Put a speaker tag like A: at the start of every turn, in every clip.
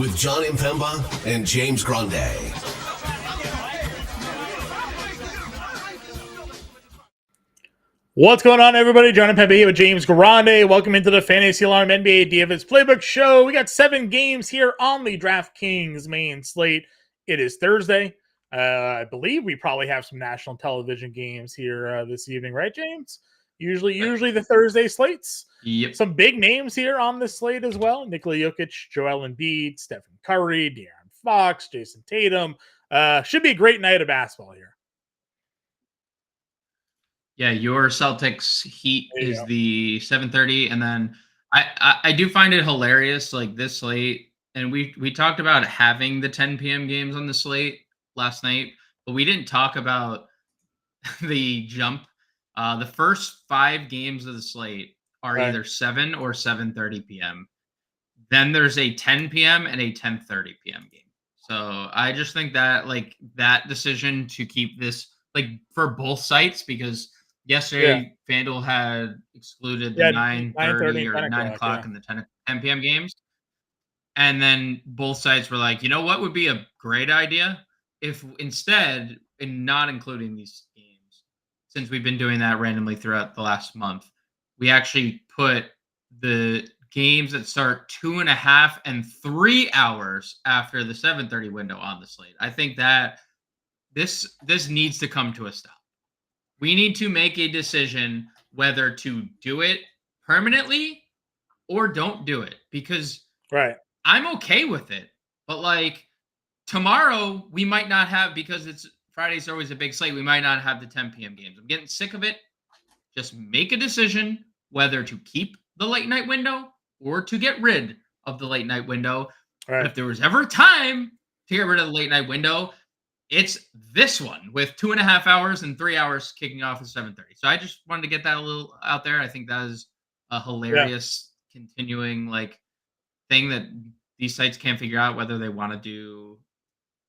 A: with Jon Impemba and James Grande.
B: What's going on, everybody? Jon Impemba here with James Grande. Welcome into the Fantasy Alarm NBA DFS Playbook Show. We got 7 games here on the DraftKings main slate. It is Thursday. I believe we probably have some national television games here this evening, right, James? Usually the Thursday slates.
C: Yep.
B: Some big names here on this slate as well. Nikola Jokic, Joel Embiid, Stephen Curry, De'Aaron Fox, Jason Tatum. Should be a great night of basketball here.
C: Yeah, your Celtics Heat is
B: go.
C: the 7:30, and then I do find it hilarious, like this slate, and we talked about having the 10 p.m. games on the slate last night, but we didn't talk about the jump. The first 5 games of the slate are either 7 or 7:30 p.m. Then there's a 10 p.m. and a 10:30 p.m. game. So I just think that like that decision to keep this like for both sites, because yesterday FanDuel had excluded the 9:30 or 9 o'clock and the 10 p.m. games. And then both sites were like, you know what would be a great idea? If instead, in not including these games, since we've been doing that randomly throughout the last month, we actually put the games that start 2.5 and 3 hours after the 7:30 window on the slate. I think that this needs to come to a stop. We need to make a decision whether to do it permanently or don't do it, because I'm okay with it. But like tomorrow, we might not have, because it's Friday's always a big slate, we might not have the 10 p.m. games. I'm getting sick of it. Just make a decision whether to keep the late night window or to get rid of the late night window. But if there was ever time to get rid of the late night window, it's this one with 2.5 hours and 3 hours kicking off at 7:30. So I just wanted to get that a little out there. I think that is a hilarious continuing like thing that these sites can't figure out whether they want to do,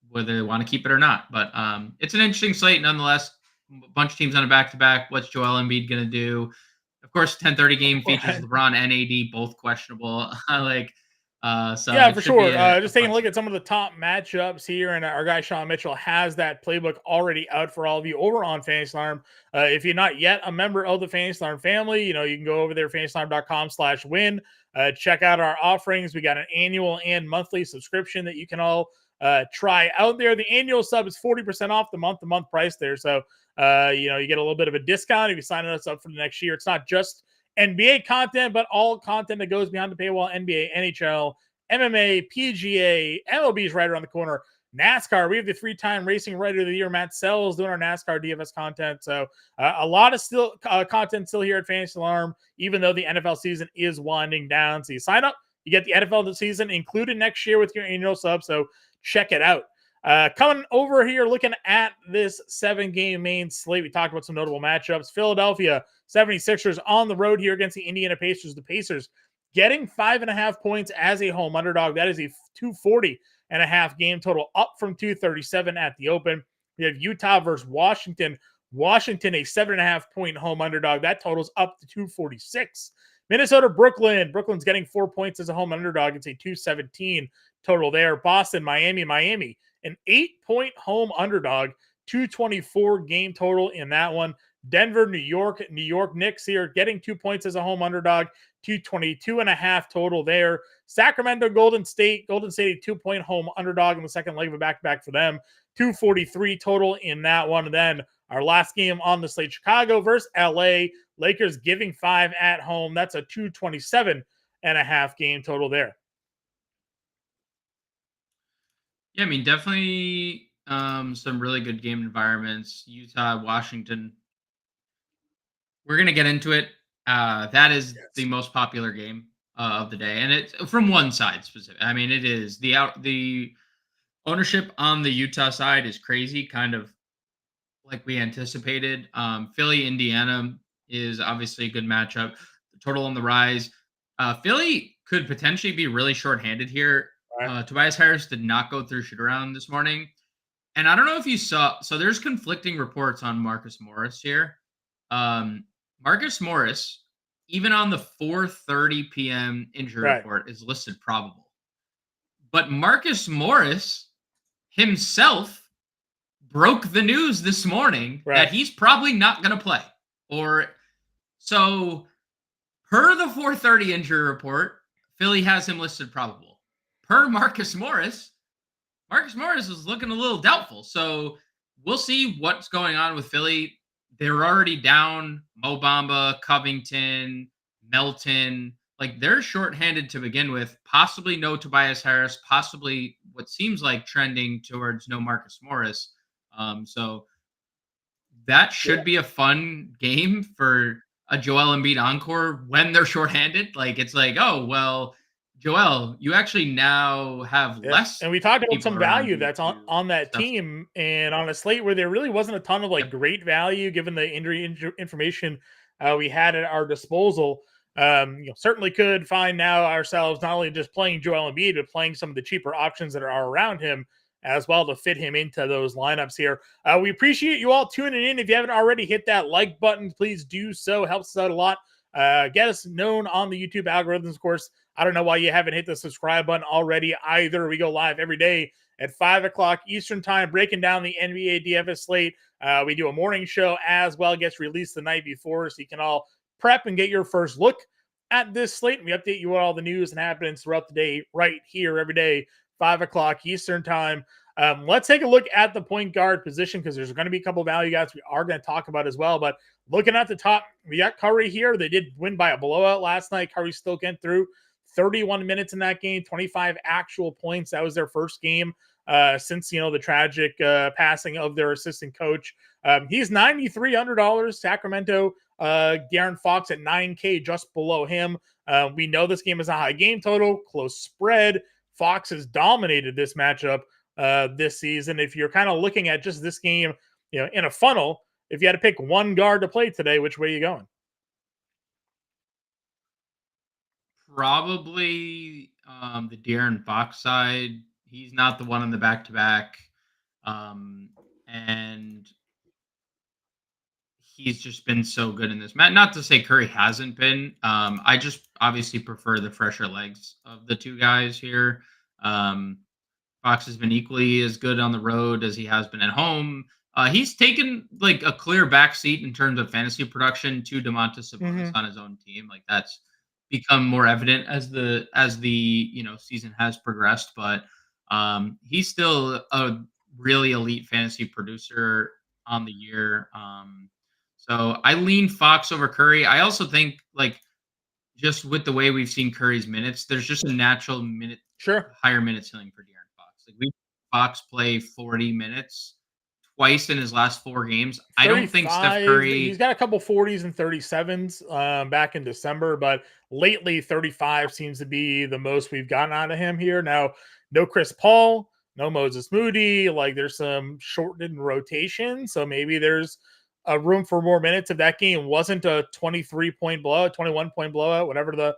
C: whether they want to keep it or not. But it's an interesting slate nonetheless. A bunch of teams on a back-to-back. What's Joel Embiid going to do? Of course, 10:30 game features LeBron and AD, both questionable. For sure.
B: Just taking a look at some of the top matchups here, and our guy Sean Mitchell has that playbook already out for all of you over on Fantasy Alarm. If you're not yet a member of the Fantasy Alarm family, you can go over there, fantasyalarm.com/win. Check out our offerings. We got an annual and monthly subscription that you can all try out there. The annual sub is 40% off the month-to-month price there. So, you get a little bit of a discount if you sign us up for the next year. It's not just NBA content, but all content that goes behind the paywall: NBA, NHL, MMA, PGA, MLB is right around the corner. NASCAR, we have the 3-time Racing Writer of the Year, Matt Sells, doing our NASCAR DFS content. So a lot of content still here at Fantasy Alarm, even though the NFL season is winding down. So you sign up, you get the NFL season included next year with your annual sub. So check it out. Coming over here, looking at this 7-game main slate, we talked about some notable matchups. Philadelphia 76ers on the road here against the Indiana Pacers. The Pacers getting 5.5 points as a home underdog. That is a 240.5 game total, up from 237 at the open. We have Utah versus Washington. Washington, a 7.5 point home underdog. That totals up to 246. Minnesota, Brooklyn. Brooklyn's getting 4 points as a home underdog. It's a 217 total there. Boston, Miami. An 8-point home underdog, 224 game total in that one. Denver, New York Knicks here getting 2 points as a home underdog, 222.5 total there. Sacramento, Golden State, a 2-point home underdog in the second leg of a back-to-back for them, 243 total in that one. And then our last game on the slate, Chicago versus LA, Lakers giving 5 at home. That's a 227.5 game total there.
C: Yeah, I mean, definitely some really good game environments. Utah, Washington. We're going to get into it. That is the most popular game of the day. And it's from one side specific. I mean, it is. The ownership on the Utah side is crazy, kind of like we anticipated. Philly, Indiana is obviously a good matchup. The total on the rise. Philly could potentially be really shorthanded here. Tobias Harris did not go through shoot around this morning. And I don't know if you saw, so there's conflicting reports on Marcus Morris here. Marcus Morris, even on the 4:30 p.m. injury report, is listed probable. But Marcus Morris himself broke the news this morning that he's probably not going to play. So per the 4:30 injury report, Philly has him listed probable. Per Marcus Morris is looking a little doubtful. So we'll see what's going on with Philly. They're already down Mo Bamba, Covington, Melton. Like, they're shorthanded to begin with. Possibly no Tobias Harris. Possibly what seems like trending towards no Marcus Morris. So that should be a fun game for a Joel Embiid encore when they're shorthanded. Like, it's like, oh, well, Joel, you actually now have less.
B: And we talked about
C: people
B: some
C: around
B: value
C: you
B: that's
C: to
B: on that
C: stuff.
B: team and on a slate where there really wasn't a ton of like great value given the injury information we had at our disposal. Certainly could find now ourselves not only just playing Joel Embiid, but playing some of the cheaper options that are around him as well to fit him into those lineups here. We appreciate you all tuning in. If you haven't already hit that like button, please do so. It helps us out a lot. Get us known on the YouTube algorithms, of course. I don't know why you haven't hit the subscribe button already either. We go live every day at 5 o'clock Eastern time, breaking down the NBA DFS slate. We do a morning show as well. It gets released the night before, so you can all prep and get your first look at this slate. And we update you on all the news and happenings throughout the day right here every day, 5 o'clock Eastern time. Let's take a look at the point guard position because there's going to be a couple of value guys we are going to talk about as well. But looking at the top, we got Curry here. They did win by a blowout last night. Curry still getting through 31 minutes in that game, 25 actual points. That was their first game since, the tragic passing of their assistant coach. He's $9,300. Sacramento, De'Aaron Fox at $9K, just below him. We know this game is a high game total, close spread. Fox has dominated this matchup this season. If you're kind of looking at just this game, in a funnel, if you had to pick one guard to play today, which way are you going?
C: Probably the De'Aaron Fox side. He's not the one on the back-to-back. And he's just been so good in this match. Not to say Curry hasn't been. I just obviously prefer the fresher legs of the two guys here. Fox has been equally as good on the road as he has been at home. He's taken like a clear backseat in terms of fantasy production to Domantas Sabonis on his own team. Like, that's become more evident as the season has progressed. But he's still a really elite fantasy producer on the year. So I lean Fox over Curry. I also think, like, just with the way we've seen Curry's minutes, there's just a natural higher minute ceiling for De'Aaron Fox. Like, we Fox play 40 minutes twice in his last 4 games. I don't think Steph Curry.
B: He's got a couple 40s and 37s back in December, but lately 35 seems to be the most we've gotten out of him here. Now, no Chris Paul, no Moses Moody. Like, there's some shortened rotation, so maybe there's a room for more minutes if that game wasn't a 23-point blowout, 21-point blowout, whatever the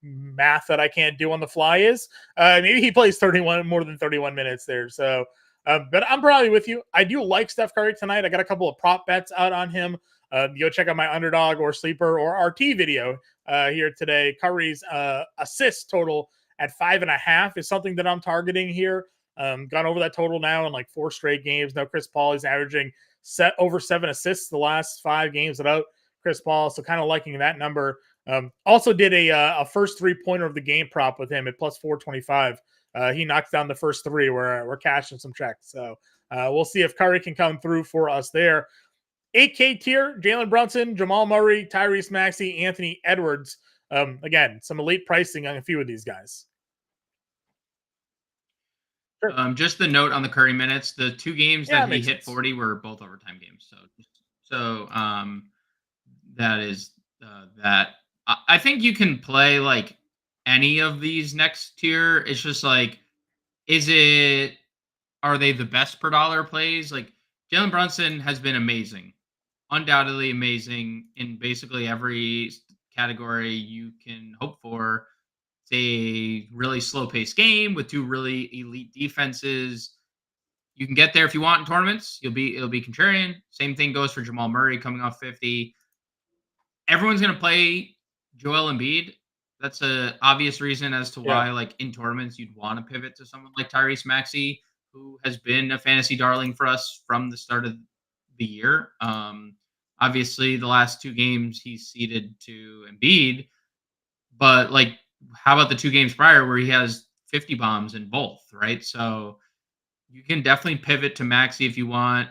B: math that I can't do on the fly is. Maybe he plays more than 31 minutes there. So, but I'm probably with you. I do like Steph Curry tonight. I got a couple of prop bets out on him. Go check out my underdog or sleeper or RT video here today. Curry's assist total at 5.5 is something that I'm targeting here. Gone over that total now in like 4 straight games. Now Chris Paul is averaging over 7 assists the last 5 games without Chris Paul. So kind of liking that number. Also did a first 3-pointer of the game prop with him at plus 425. He knocked down the first 3. We're cashing some checks. So we'll see if Curry can come through for us there. 8K tier, Jalen Brunson, Jamal Murray, Tyrese Maxey, Anthony Edwards. Again, some elite pricing on a few of these guys.
C: Sure. Just the note on the Curry minutes, the 2 games that he hit 40 were both overtime games. So that is that. I think you can play like any of these next tier. It's just like, are they the best per dollar plays? Like, Jalen Brunson has been amazing, undoubtedly amazing in basically every category you can hope for. It's a really slow-paced game with 2 really elite defenses. You can get there if you want in tournaments. It'll be contrarian. Same thing goes for Jamal Murray coming off 50. Everyone's going to play Joel Embiid. That's a obvious reason as to why, like, in tournaments, you'd want to pivot to someone like Tyrese Maxey, who has been a fantasy darling for us from the start of the year. Obviously, the last 2 games he's ceded to Embiid, but, like, how about the 2 games prior where he has 50 bombs in both, right? So you can definitely pivot to Maxey if you want.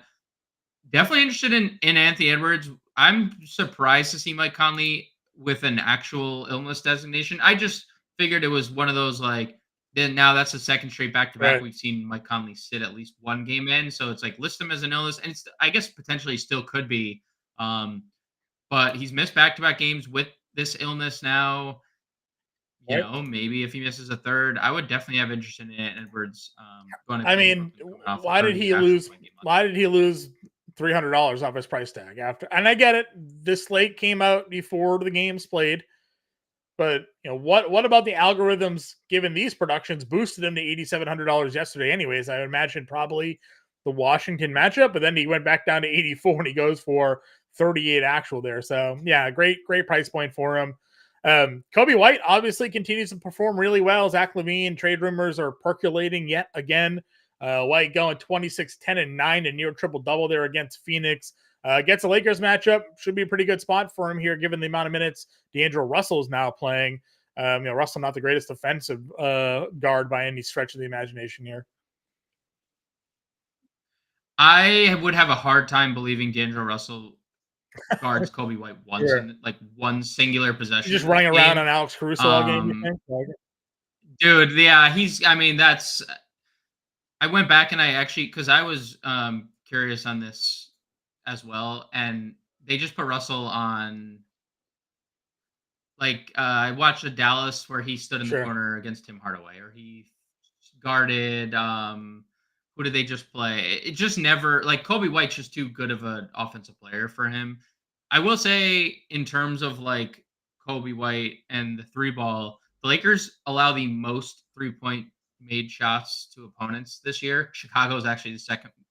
C: Definitely interested in Anthony Edwards. I'm surprised to see Mike Conley with an actual illness designation. I just figured it was one of those, like, then now that's the second straight back to back
B: Right.
C: we've seen Mike Conley sit at least one game in. So it's like list him as an illness, and it's I guess potentially still could be. But he's missed back to back games with this illness now. You
B: Right.
C: know, maybe if he misses a third, I would definitely have interest in Edwards going
B: I
C: into
B: mean,
C: Brooklyn coming off
B: why did
C: returning
B: he
C: his actual
B: lose?
C: point game last
B: Why did he lose $300 off his price tag after? And I get it. This slate came out before the games played, but what about the algorithms? Given these productions, boosted him to $8,700 yesterday. Anyways, I would imagine probably the Washington matchup, but then he went back down to 84 and he goes for 38 actual there. So yeah, great price point for him. Kobe White obviously continues to perform really well. Zach LaVine trade rumors are percolating yet again. White going 26, 10, and 9 and near triple double there against Phoenix. Gets a Lakers matchup. Should be a pretty good spot for him here, given the amount of minutes D'Angelo Russell is now playing. Russell not the greatest defensive guard by any stretch of the imagination here.
C: I would have a hard time believing D'Angelo Russell guards Kobe White once
B: Sure.
C: in like one singular possession.
B: He's just
C: in this
B: running around
C: game.
B: on Alex Caruso all game, you think?
C: Dude, yeah, I mean, that's. I went back and I actually because I was curious on this as well, and they just put Russell on. Like I watched a Dallas where he stood in the
B: Sure.
C: corner against Tim Hardaway, or he guarded. Who did they just play? It just never like Kobe White's just too good of an offensive player for him. I will say, in terms of like Kobe White and the 3 ball, the Lakers allow the most 3-point made shots to opponents this year. Chicago is actually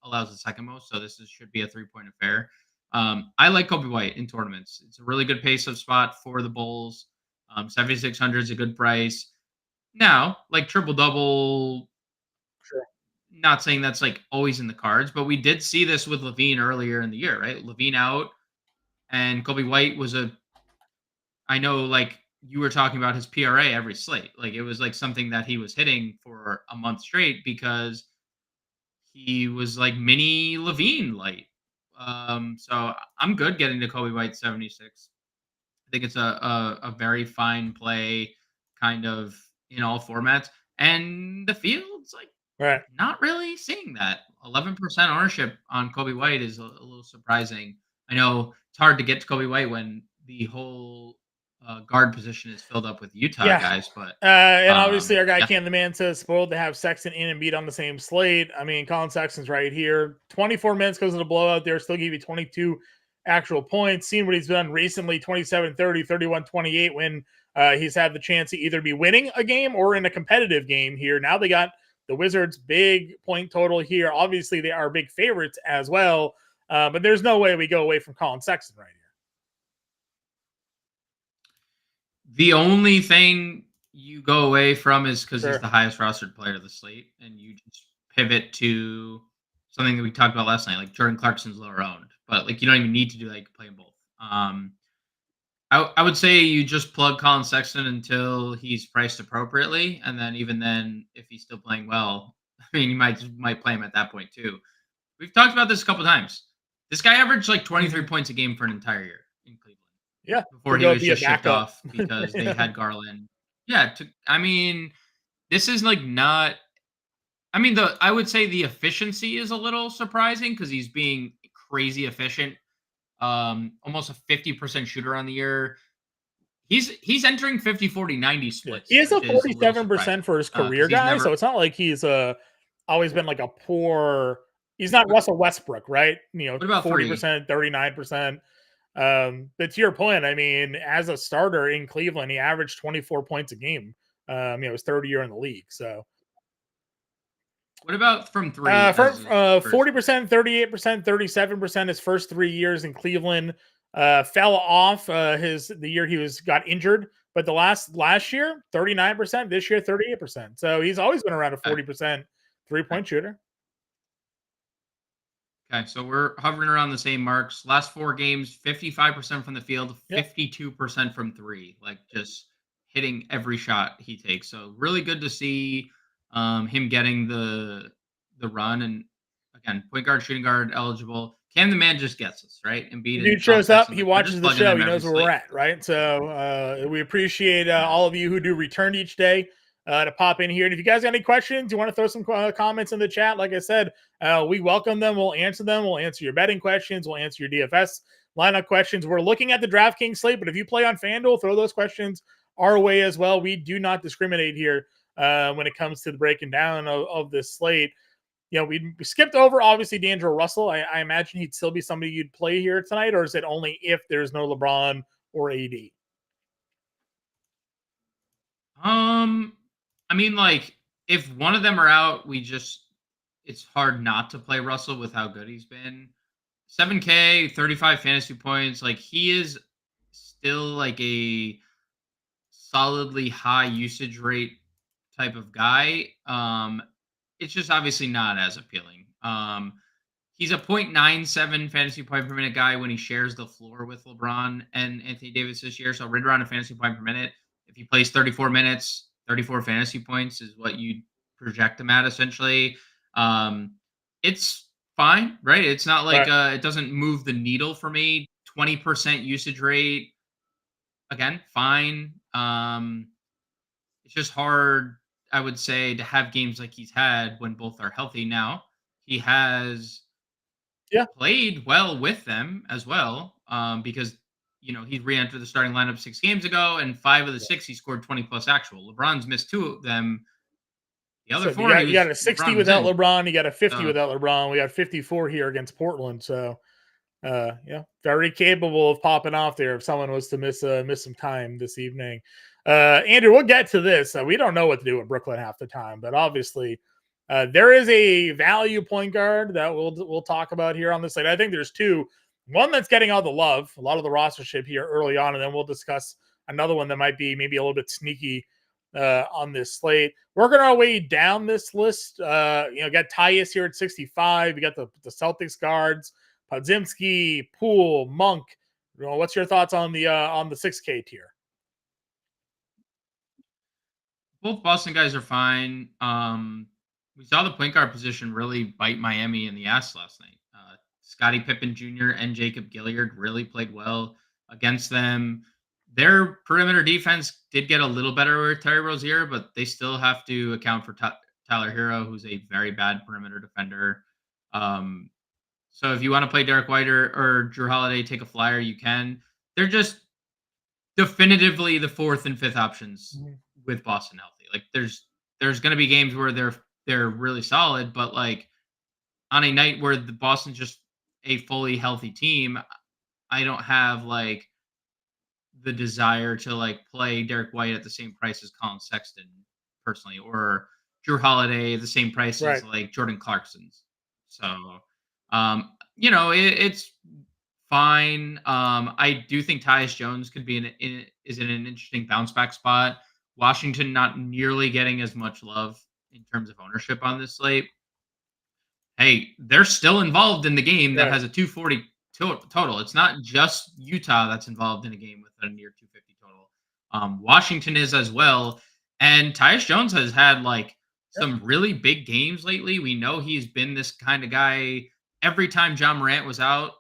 C: allows the second most, so should be a 3-point affair. I like Kobe White in tournaments. It's a really good pace of spot for the Bulls. 7,600 is a good price. Now, like triple double,
B: Sure.
C: not saying that's like always in the cards, but we did see this with LaVine earlier in the year, right? LaVine out, and Kobe White was I know, like you were talking about his PRA every slate. Like it was like something that he was hitting for a month straight because he was like mini LaVine light. So I'm good getting to Kobe White 76. I think it's a very fine play, kind of in all formats, and the field's like
B: Right.
C: not really seeing that. 11% ownership on Kobe White is a little surprising. I know it's hard to get to Kobe White when the whole guard position is filled up with Utah guys, but
B: and obviously our guy
C: yeah.
B: Cam the Man says spoiled to have Sexton and Embiid on the same slate. I mean, Colin Sexton's right here. 24 minutes because of the blowout there. Still give you 22 actual points. Seeing what he's done recently, 27-30, 31-28 when he's had the chance to either be winning a game or in a competitive game here. Now they got the Wizards' big point total here. Obviously, they are big favorites as well, but there's no way we go away from Colin Sexton right here.
C: The only thing you go away from is because
B: Sure.
C: he's the highest rostered player of the slate, and you just pivot to something that we talked about last night, like Jordan Clarkson's lower owned. But like you don't even need to do that; you can play them both. I would say you just plug Colin Sexton until he's priced appropriately, and then even then, if he's still playing well, I mean, you might play him at that point too. We've talked about this a couple times. This guy averaged like 23 points a game for an entire year in Cleveland.
B: Yeah,
C: Before he was just shipped off because they had Garland. Yeah, I mean, this is like not. I mean, I would say the efficiency is a little surprising because he's being crazy efficient. Almost a 50% shooter on the year. He's entering 50-40-90 splits.
B: He is a 47% for his career guy, so it's not like he's always been like a poor. He's not Russell Westbrook, right?
C: What about
B: 40%, 39%. But to your point, I mean, as a starter in Cleveland, he averaged 24 points a game. His third year in the league. So,
C: what about from three?
B: 40%, 38%, 37% his first 3 years in Cleveland. Fell off the year he got injured. but the last year 39%, this year 38%. So he's always been around a 40% 3-point shooter.
C: Okay, so we're hovering around the same marks. Last 4 games, 55% from the field,
B: Yep.
C: 52% from three, like just hitting every shot he takes. So really good to see him getting the run. And again, point guard, shooting guard eligible. Cam the man just gets us, right? Embiid
B: The
C: and
B: dude
C: John
B: shows up,
C: Sexton,
B: he
C: like, we're
B: watches
C: just
B: the
C: plugging
B: show,
C: him
B: he
C: every
B: knows where we're
C: slate.
B: at, right? So we appreciate all of you who do return each day to pop in here. And if you guys got any questions, you want to throw some comments in the chat, like I said, we welcome them. We'll answer them. We'll answer your betting questions. We'll answer your DFS lineup questions. We're looking at the DraftKings slate, but if you play on FanDuel, throw those questions our way as well. We do not discriminate here when it comes to the breaking down of this slate. You know, we skipped over, obviously, D'Angelo Russell. I imagine he'd still be somebody you'd play here tonight, or is it only if there's no LeBron or AD?
C: I mean, like, if one of them are out, it's hard not to play Russell with how good he's been. 7K, 35 fantasy points. Like, he is still like a solidly high usage rate type of guy. It's just obviously not as appealing. He's a 0.97 fantasy point per minute guy when he shares the floor with LeBron and Anthony Davis this year. So right around a fantasy point per minute. If he plays 34 minutes, 34 fantasy points is what you project him at essentially. It's fine, right? It's not like
B: Right.
C: it doesn't move the needle for me. 20% usage rate, again, fine. It's just hard, I would say, to have games like he's had when both are healthy. Now he has
B: Yeah.
C: played well with them as well, because he re-entered the starting lineup 6 games ago, and 5 of the 6 he scored 20 plus actual. LeBron's missed 2 of them. The other
B: So you
C: 4
B: got you got a 60
C: LeBron was
B: without
C: in.
B: LeBron, you got a 50
C: So
B: without LeBron. We got 54 here against Portland. So yeah, very capable of popping off there if someone was to miss some time this evening. Andrew, we'll get to this. We don't know what to do with Brooklyn half the time, but obviously there is a value point guard that we'll talk about here on this site. I think there's two. One that's getting all the love, a lot of the rostership here early on, and then we'll discuss another one that might be maybe a little bit sneaky on this slate. Working our way down this list, got Tyus here at 65. We got the Celtics guards. Podzimski, Poole, Monk. What's your thoughts on the 6K tier?
C: both Boston guys are fine. We saw the point guard position really bite Miami in the ass last night. Scottie Pippen Jr. and Jacob Gilyard really played well against them. Their perimeter defense did get a little better with Terry Rozier, but they still have to account for Tyler Hero, who's a very bad perimeter defender. So if you want to play Derek White or Drew Holiday, take a flyer, you can. They're just definitively the fourth and fifth options with Boston healthy. Like there's going to be games where they're really solid, but like on a night where the Boston's just a fully healthy team, I don't have like the desire to like play Derek White at the same price as Colin Sexton personally, or Drew Holiday at the same price
B: Right.
C: as like Jordan Clarkson's. So, it's fine. I do think Tyus Jones could be is in an interesting bounce back spot. Washington not nearly getting as much love in terms of ownership on this slate. Hey, they're still involved in the game that
B: Right.
C: has a 240 total. It's not just Utah that's involved in a game with a near 250 total. Washington is as well. And Tyus Jones has had like some really big games lately. We know he's been this kind of guy. Every time John Morant was out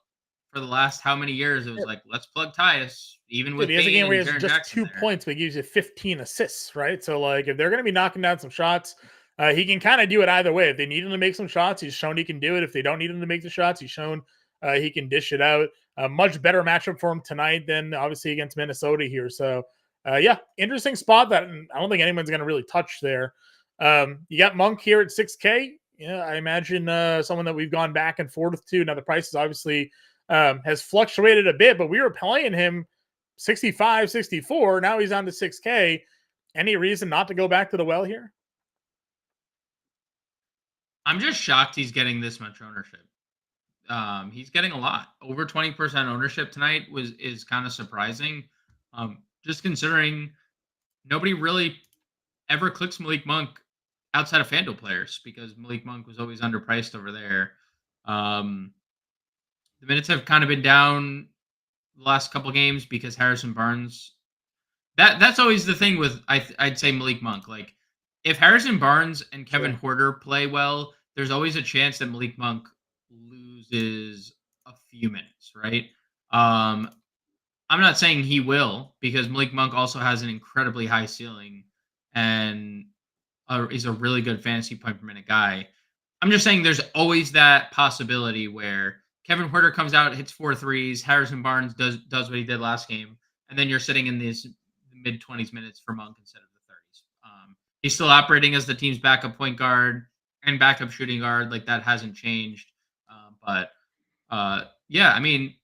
C: for the last how many years, it was like, let's plug Tyus, even
B: Dude,
C: with
B: he has a
C: Bane
B: game where
C: and
B: he has
C: Jaren
B: just
C: Jackson
B: 2
C: there.
B: points, but he gives you 15 assists, right? So, like, if they're going to be knocking down some shots, he can kind of do it either way. If they need him to make some shots, he's shown he can do it. If they don't need him to make the shots, he's shown he can dish it out. A much better matchup for him tonight than obviously against Minnesota here. So, yeah, interesting spot that I don't think anyone's going to really touch there. You got Monk here at 6K. Yeah, I imagine someone that we've gone back and forth to. Now, the price is obviously has fluctuated a bit, but we were playing him 65, 64. Now he's on to 6K. Any reason not to go back to the well here?
C: I'm just shocked he's getting this much ownership. He's getting a lot. Over 20% ownership tonight is kind of surprising. Just considering nobody really ever clicks Malik Monk outside of FanDuel players because Malik Monk was always underpriced over there. The minutes have kind of been down the last couple games because Harrison Barnes. That's always the thing with I'd say Malik Monk. Like if Harrison Barnes and Kevin Huerter play well, there's always a chance that Malik Monk loses a few minutes, right? I'm not saying he will because Malik Monk also has an incredibly high ceiling and is a really good fantasy point per minute guy. I'm just saying there's always that possibility where Kevin Huerter comes out, hits 4 threes, Harrison Barnes does what he did last game, and then you're sitting in these mid 20s minutes for Monk instead of the 30s. He's still operating as the team's backup point guard and backup shooting guard. Like that hasn't changed. Yeah, I mean,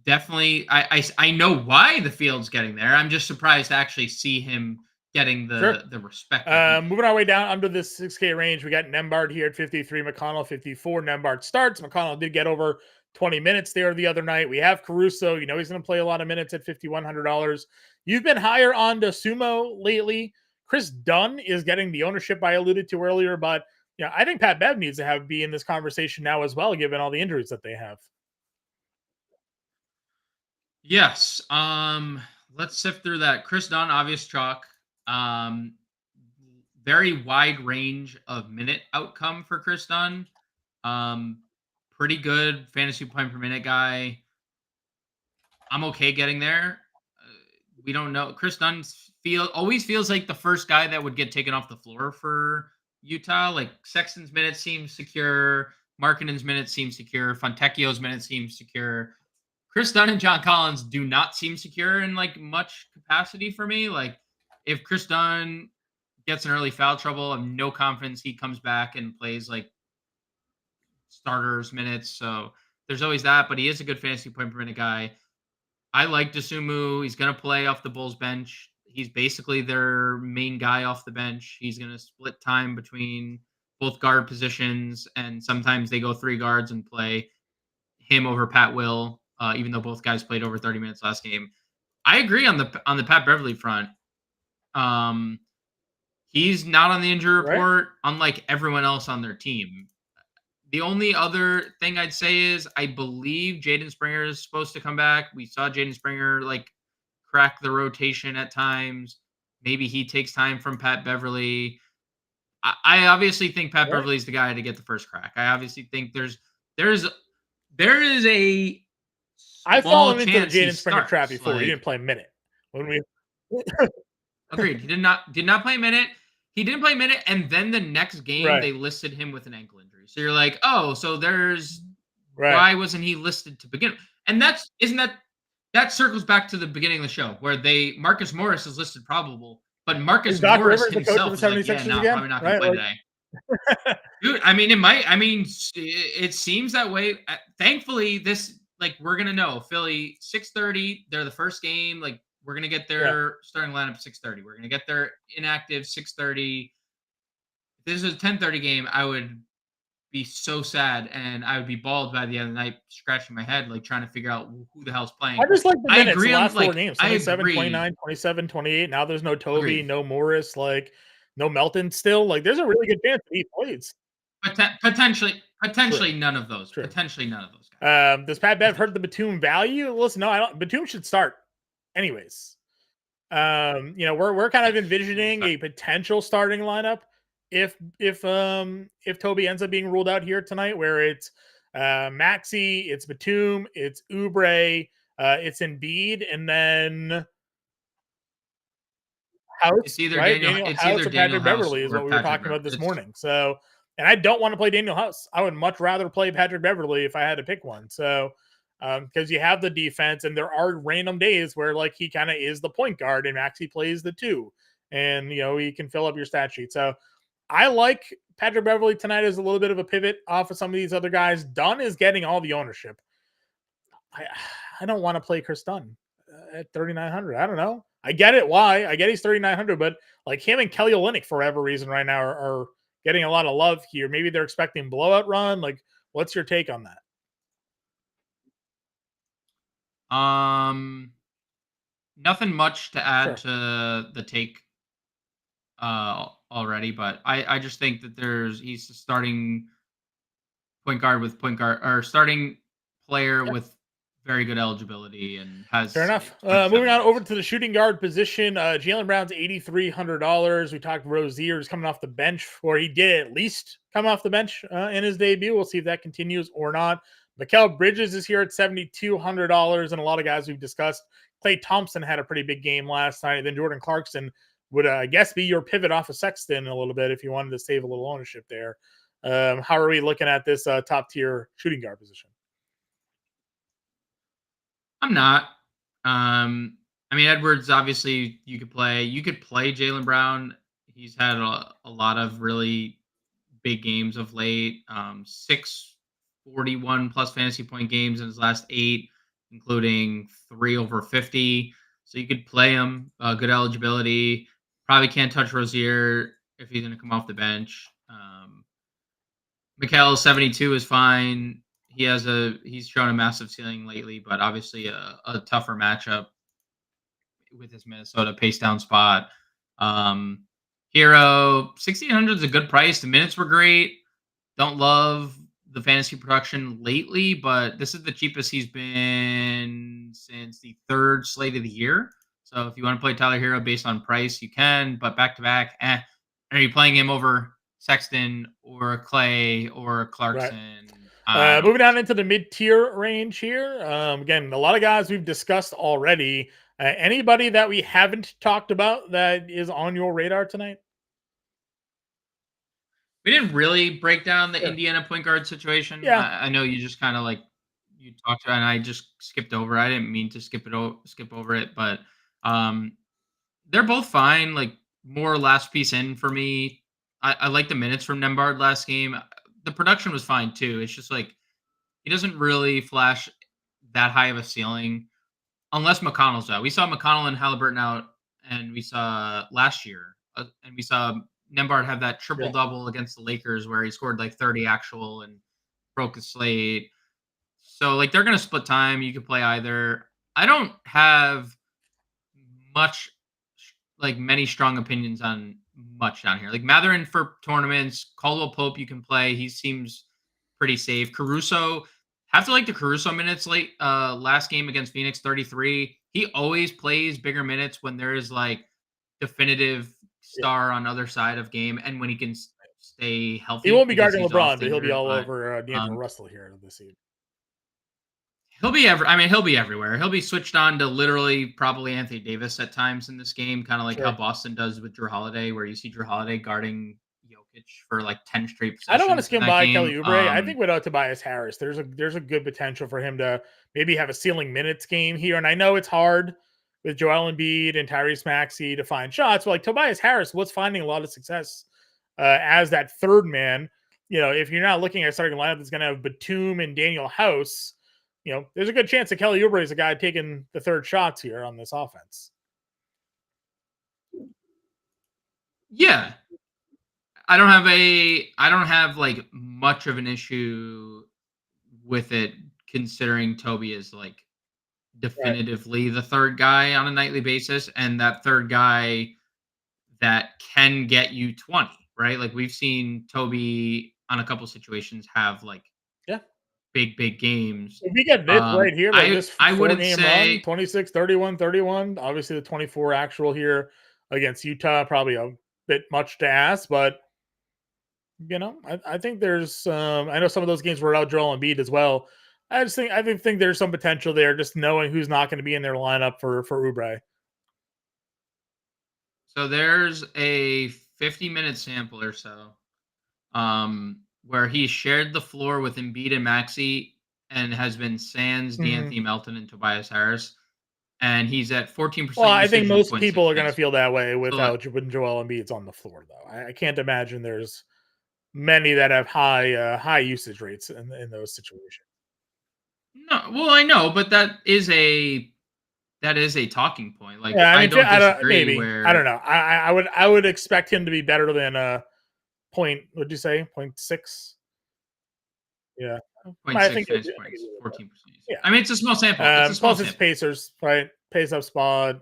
C: definitely. I know why the field's getting there. I'm just surprised to actually see him getting the respect.
B: Moving our way down under the 6K range, we got Nembhard here at 53, McConnell 54. Nembhard starts. McConnell did get over 20 minutes there the other night. We have Caruso. You know he's going to play a lot of minutes at $5,100. You've been higher on Sumo lately. Chris Dunn is getting the ownership I alluded to earlier, but I think Pat Bev needs to be in this conversation now as well, given all the injuries that they have.
C: Yes. Let's sift through that. Chris Dunn, obvious chalk. Very wide range of minute outcome for Chris Dunn. Pretty good fantasy point per minute guy. I'm okay getting there. We don't know. Chris Dunn always feels like the first guy that would get taken off the floor for Utah. Like Sexton's minutes seem secure. Markkanen's minutes seem secure. Fontecchio's minutes seem secure. Chris Dunn and John Collins do not seem secure in like much capacity for me. Like if Chris Dunn gets an early foul trouble, I have no confidence he comes back and plays like starters minutes. So there's always that, but he is a good fantasy point per minute guy. I like Dosunmu. He's going to play off the Bulls bench. He's basically their main guy off the bench. He's going to split time between both guard positions, and sometimes they go 3 guards and play him over Pat Will, even though both guys played over 30 minutes last game. I agree on the Pat Beverly front. He's not on the injury report, unlike everyone else on their team. The only other thing I'd say is I believe Jaden Springer is supposed to come back. We saw Jaden Springer like crack the rotation at times. Maybe he takes time from Pat Beverly. I obviously think Pat Beverly is the guy to get the first crack. I obviously think there is a
B: I've fallen into the Jaden Springer trap before. He didn't play a minute when we
C: agreed. He did not play a minute. He didn't play a minute, and then the next game they listed him with an ankle injury. So you're like, oh, so there's why wasn't he listed to begin? And that circles back to the beginning of the show where Marcus Morris is listed probable, but Marcus Morris himself is like, yeah, no, probably not gonna play today. Dude, I mean, it seems that way. Thankfully, this we're gonna know Philly 6:30. They're the first game. Like we're gonna get their starting lineup 6:30. We're gonna get their inactive 6:30. If this is a 10:30 game, I would be so sad and I would be bald by the end of the night, scratching my head, like trying to figure out who the hell's playing.
B: I just like the minutes. The last 4 games: 27, 29, 27, 28. Now there's no Toby, no Morris, no Melton. Still, there's a really good chance that he plays.
C: Potentially none of those. True. Potentially none of those guys.
B: Does Pat Bev hurt the Batum value? Listen, no, I don't. Batum should start, anyways. We're kind of envisioning a potential starting lineup if Toby ends up being ruled out here tonight, where it's Maxey, it's Batum, it's Oubre, it's Embiid, and then House.
C: It's either Daniel House or
B: Patrick Beverly is what we were talking about this morning. So, and I don't want to play Daniel House. I would much rather play Patrick Beverly if I had to pick one. So, because you have the defense, and there are random days where he kind of is the point guard, and Maxey plays the 2, and he can fill up your stat sheet. So, I like Patrick Beverly tonight as a little bit of a pivot off of some of these other guys. Dunn is getting all the ownership. I don't want to play Chris Dunn at 3,900. I don't know. I get it. Why? I get he's 3,900, but him and Kelly Olynyk for whatever reason right now are getting a lot of love here. Maybe they're expecting blowout run. What's your take on that?
C: nothing much to add
B: Sure.
C: to the take already, but I just think that he's a starting point guard with point guard or starting player
B: Sure.
C: with very good eligibility and
B: Fair
C: has
B: enough.
C: 27
B: Moving on over
C: minutes.
B: to the shooting guard position, Jalen Brown's $8,300. We talked Rozier's coming off the bench, or he did at least come off the bench in his debut. We'll see if that continues or not. Mikal Bridges is here at $7,200, and a lot of guys we've discussed. Klay Thompson had a pretty big game last night. Then Jordan Clarkson would, I guess, be your pivot off of Sexton a little bit if you wanted to save a little ownership there. How are we looking at this top tier shooting guard position?
C: I'm not. I mean, Edwards, obviously, you could play. You could play Jalen Brown. He's had a lot of really big games of late. 641 plus fantasy point games in his last 8, including 3 over 50. So you could play him. Good eligibility. Probably can't touch Rozier if he's going to come off the bench. Mikal 72 is fine. He's shown a massive ceiling lately, but obviously a tougher matchup with his Minnesota pace down spot. Hero 1,600 is a good price. The minutes were great. Don't love the fantasy production lately, but this is the cheapest he's been since the 3rd slate of the year. So if you want to play Tyler Hero based on price, you can, but back to back, Are you playing him over Sexton or Klay or Clarkson?
B: Right. Moving down into the mid-tier range here. Again, a lot of guys we've discussed already. Anybody that we haven't talked about that is on your radar tonight?
C: We didn't really break down the Indiana point guard situation.
B: Yeah.
C: I know you just kind of like you talked about, and I just skipped over. I didn't mean to skip over it, but they're both fine. Like more last piece in for me. I like the minutes from Nembhard last game. The production was fine too. It's just like he doesn't really flash that high of a ceiling unless McConnell's out. We saw McConnell and Halliburton out, and we saw last year, and we saw Nembhard have that triple double against the Lakers where he scored like 30 actual and broke the slate. So like they're gonna split time. You could play either. I don't have many strong opinions on much down here. Like Matherin for tournaments, Caldwell Pope you can play. He seems pretty safe. Caruso, have to like the Caruso minutes late last game against Phoenix 33. He always plays bigger minutes when there is like definitive star on other side of game and when he can stay healthy.
B: He won't be
C: because
B: guarding
C: he's
B: LeBron,
C: off
B: but he'll be
C: injured,
B: all over D'Angelo
C: um,
B: Russell here this evening.
C: He'll be everywhere. He'll be switched on to literally probably Anthony Davis at times in this game, kind of like how Boston does with Drew Holiday, where you see Drew Holiday guarding Jokic for like 10 straight possessions.
B: I don't want to skim by
C: game.
B: Kelly Oubre. I think without Tobias Harris, there's a good potential for him to maybe have a ceiling minutes game here. And I know it's hard with Joel Embiid and Tyrese Maxey to find shots, but like Tobias Harris was finding a lot of success as that third man. You know, if you're not looking at a starting lineup that's going to have Batum and Daniel House, you know, there's a good chance that Kelly Oubre is a guy taking the third shots here on this offense.
C: Yeah. I don't have like much of an issue with it considering Toby is like definitively the third guy on a nightly basis and that third guy that can get you 20, right? Like we've seen Toby on a couple situations have like big games.
B: If we get this right here, like this
C: I wouldn't say
B: run, 26, 31, 31. Obviously, the 24 actual here against Utah, probably a bit much to ask, but you know, I think there's I know some of those games were out Joel Embiid as well. I think there's some potential there, just knowing who's not going to be in their lineup for Oubre.
C: So there's a 50-minute sample or so. Where he shared the floor with Embiid and Maxey and has been sans D'Anthony Melton and Tobias Harris. And he's at 14%.
B: Well, I think most people are going to feel that way without when Joel Embiid's on the floor, though. I can't imagine there's many that have high usage rates in those situations.
C: No, well, I know, but that is a talking point. Like,
B: yeah,
C: I don't disagree.
B: Maybe. I don't know. I would expect him to be better than point. What'd you say? 0.6. Yeah.
C: 0.6 points, 14%. Yeah. I mean, it's a small sample. It's a small
B: plus it's Pacers, right? Pace up spot.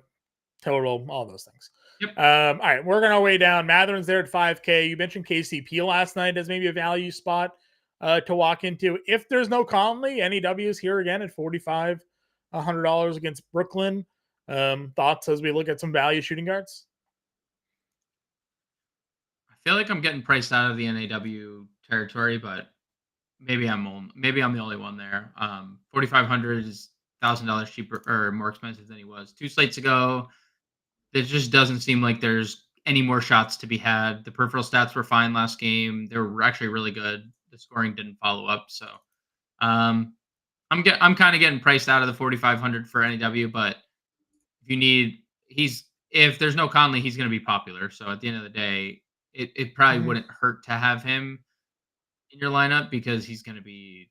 B: total, all those things.
C: Yep.
B: All right, working our way down. Matherin's there at 5K. You mentioned KCP last night as maybe a value spot to walk into. If there's no Conley, NEW is here again at $4,500 against Brooklyn. Thoughts as we look at some value shooting guards?
C: I feel like I'm getting priced out of the NAW territory, but maybe I'm the only one there. 4,500 is $1,000 cheaper or more expensive than he was 2 slates ago. It just doesn't seem like there's any more shots to be had. The peripheral stats were fine last game. They were actually really good. The scoring didn't follow up. So I'm kind of getting priced out of the 4,500 for NEW, but if there's no Conley, he's going to be popular. So at the end of the day, it probably wouldn't hurt to have him in your lineup because he's going to be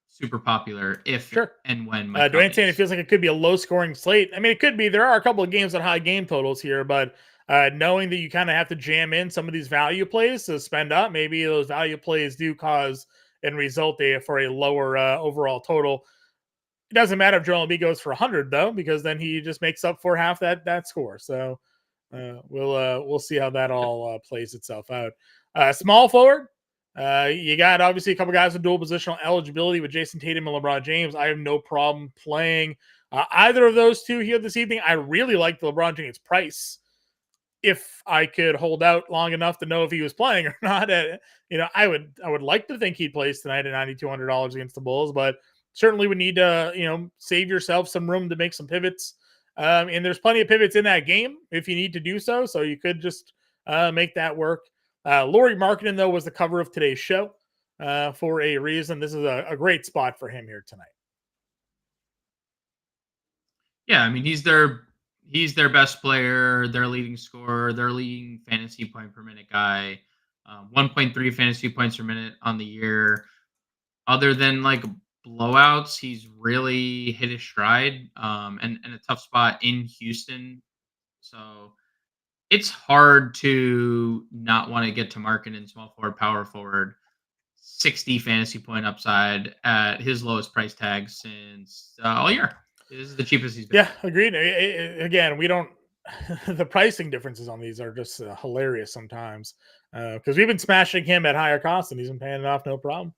C: super popular if and when
B: Dwayne's saying it feels like it could be a low scoring slate. I mean, it could be. There are a couple of games at high game totals here, but knowing that you kind of have to jam in some of these value plays to spend up, maybe those value plays do cause and result for a lower overall total. It doesn't matter if Joel Embiid goes for 100 though, because then he just makes up for half that score. So we'll see how that all plays itself out. Small forward. You got obviously a couple guys with dual positional eligibility with Jason Tatum and LeBron James. I have no problem playing either of those two here this evening. I really like the LeBron James price. If I could hold out long enough to know if he was playing or not, I would like to think he'd place tonight at $9,200 against the Bulls, but certainly would need to save yourself some room to make some pivots. And there's plenty of pivots in that game if you need to do so. So you could just make that work. Lauri Markkanen, though, was the cover of today's show for a reason. This is a great spot for him here tonight.
C: Yeah, I mean, he's their best player, their leading scorer, their leading fantasy point per minute guy. 1.3 fantasy points per minute on the year. Other than like blowouts, he's really hit his stride and a tough spot in Houston. So it's hard to not want to get to Markkanen small forward, power forward, 60 fantasy point upside at his lowest price tag since all year. This is the cheapest he's been.
B: Yeah, agreed. Again, we don't. The pricing differences on these are just hilarious sometimes because we've been smashing him at higher costs and he's been paying it off no problem.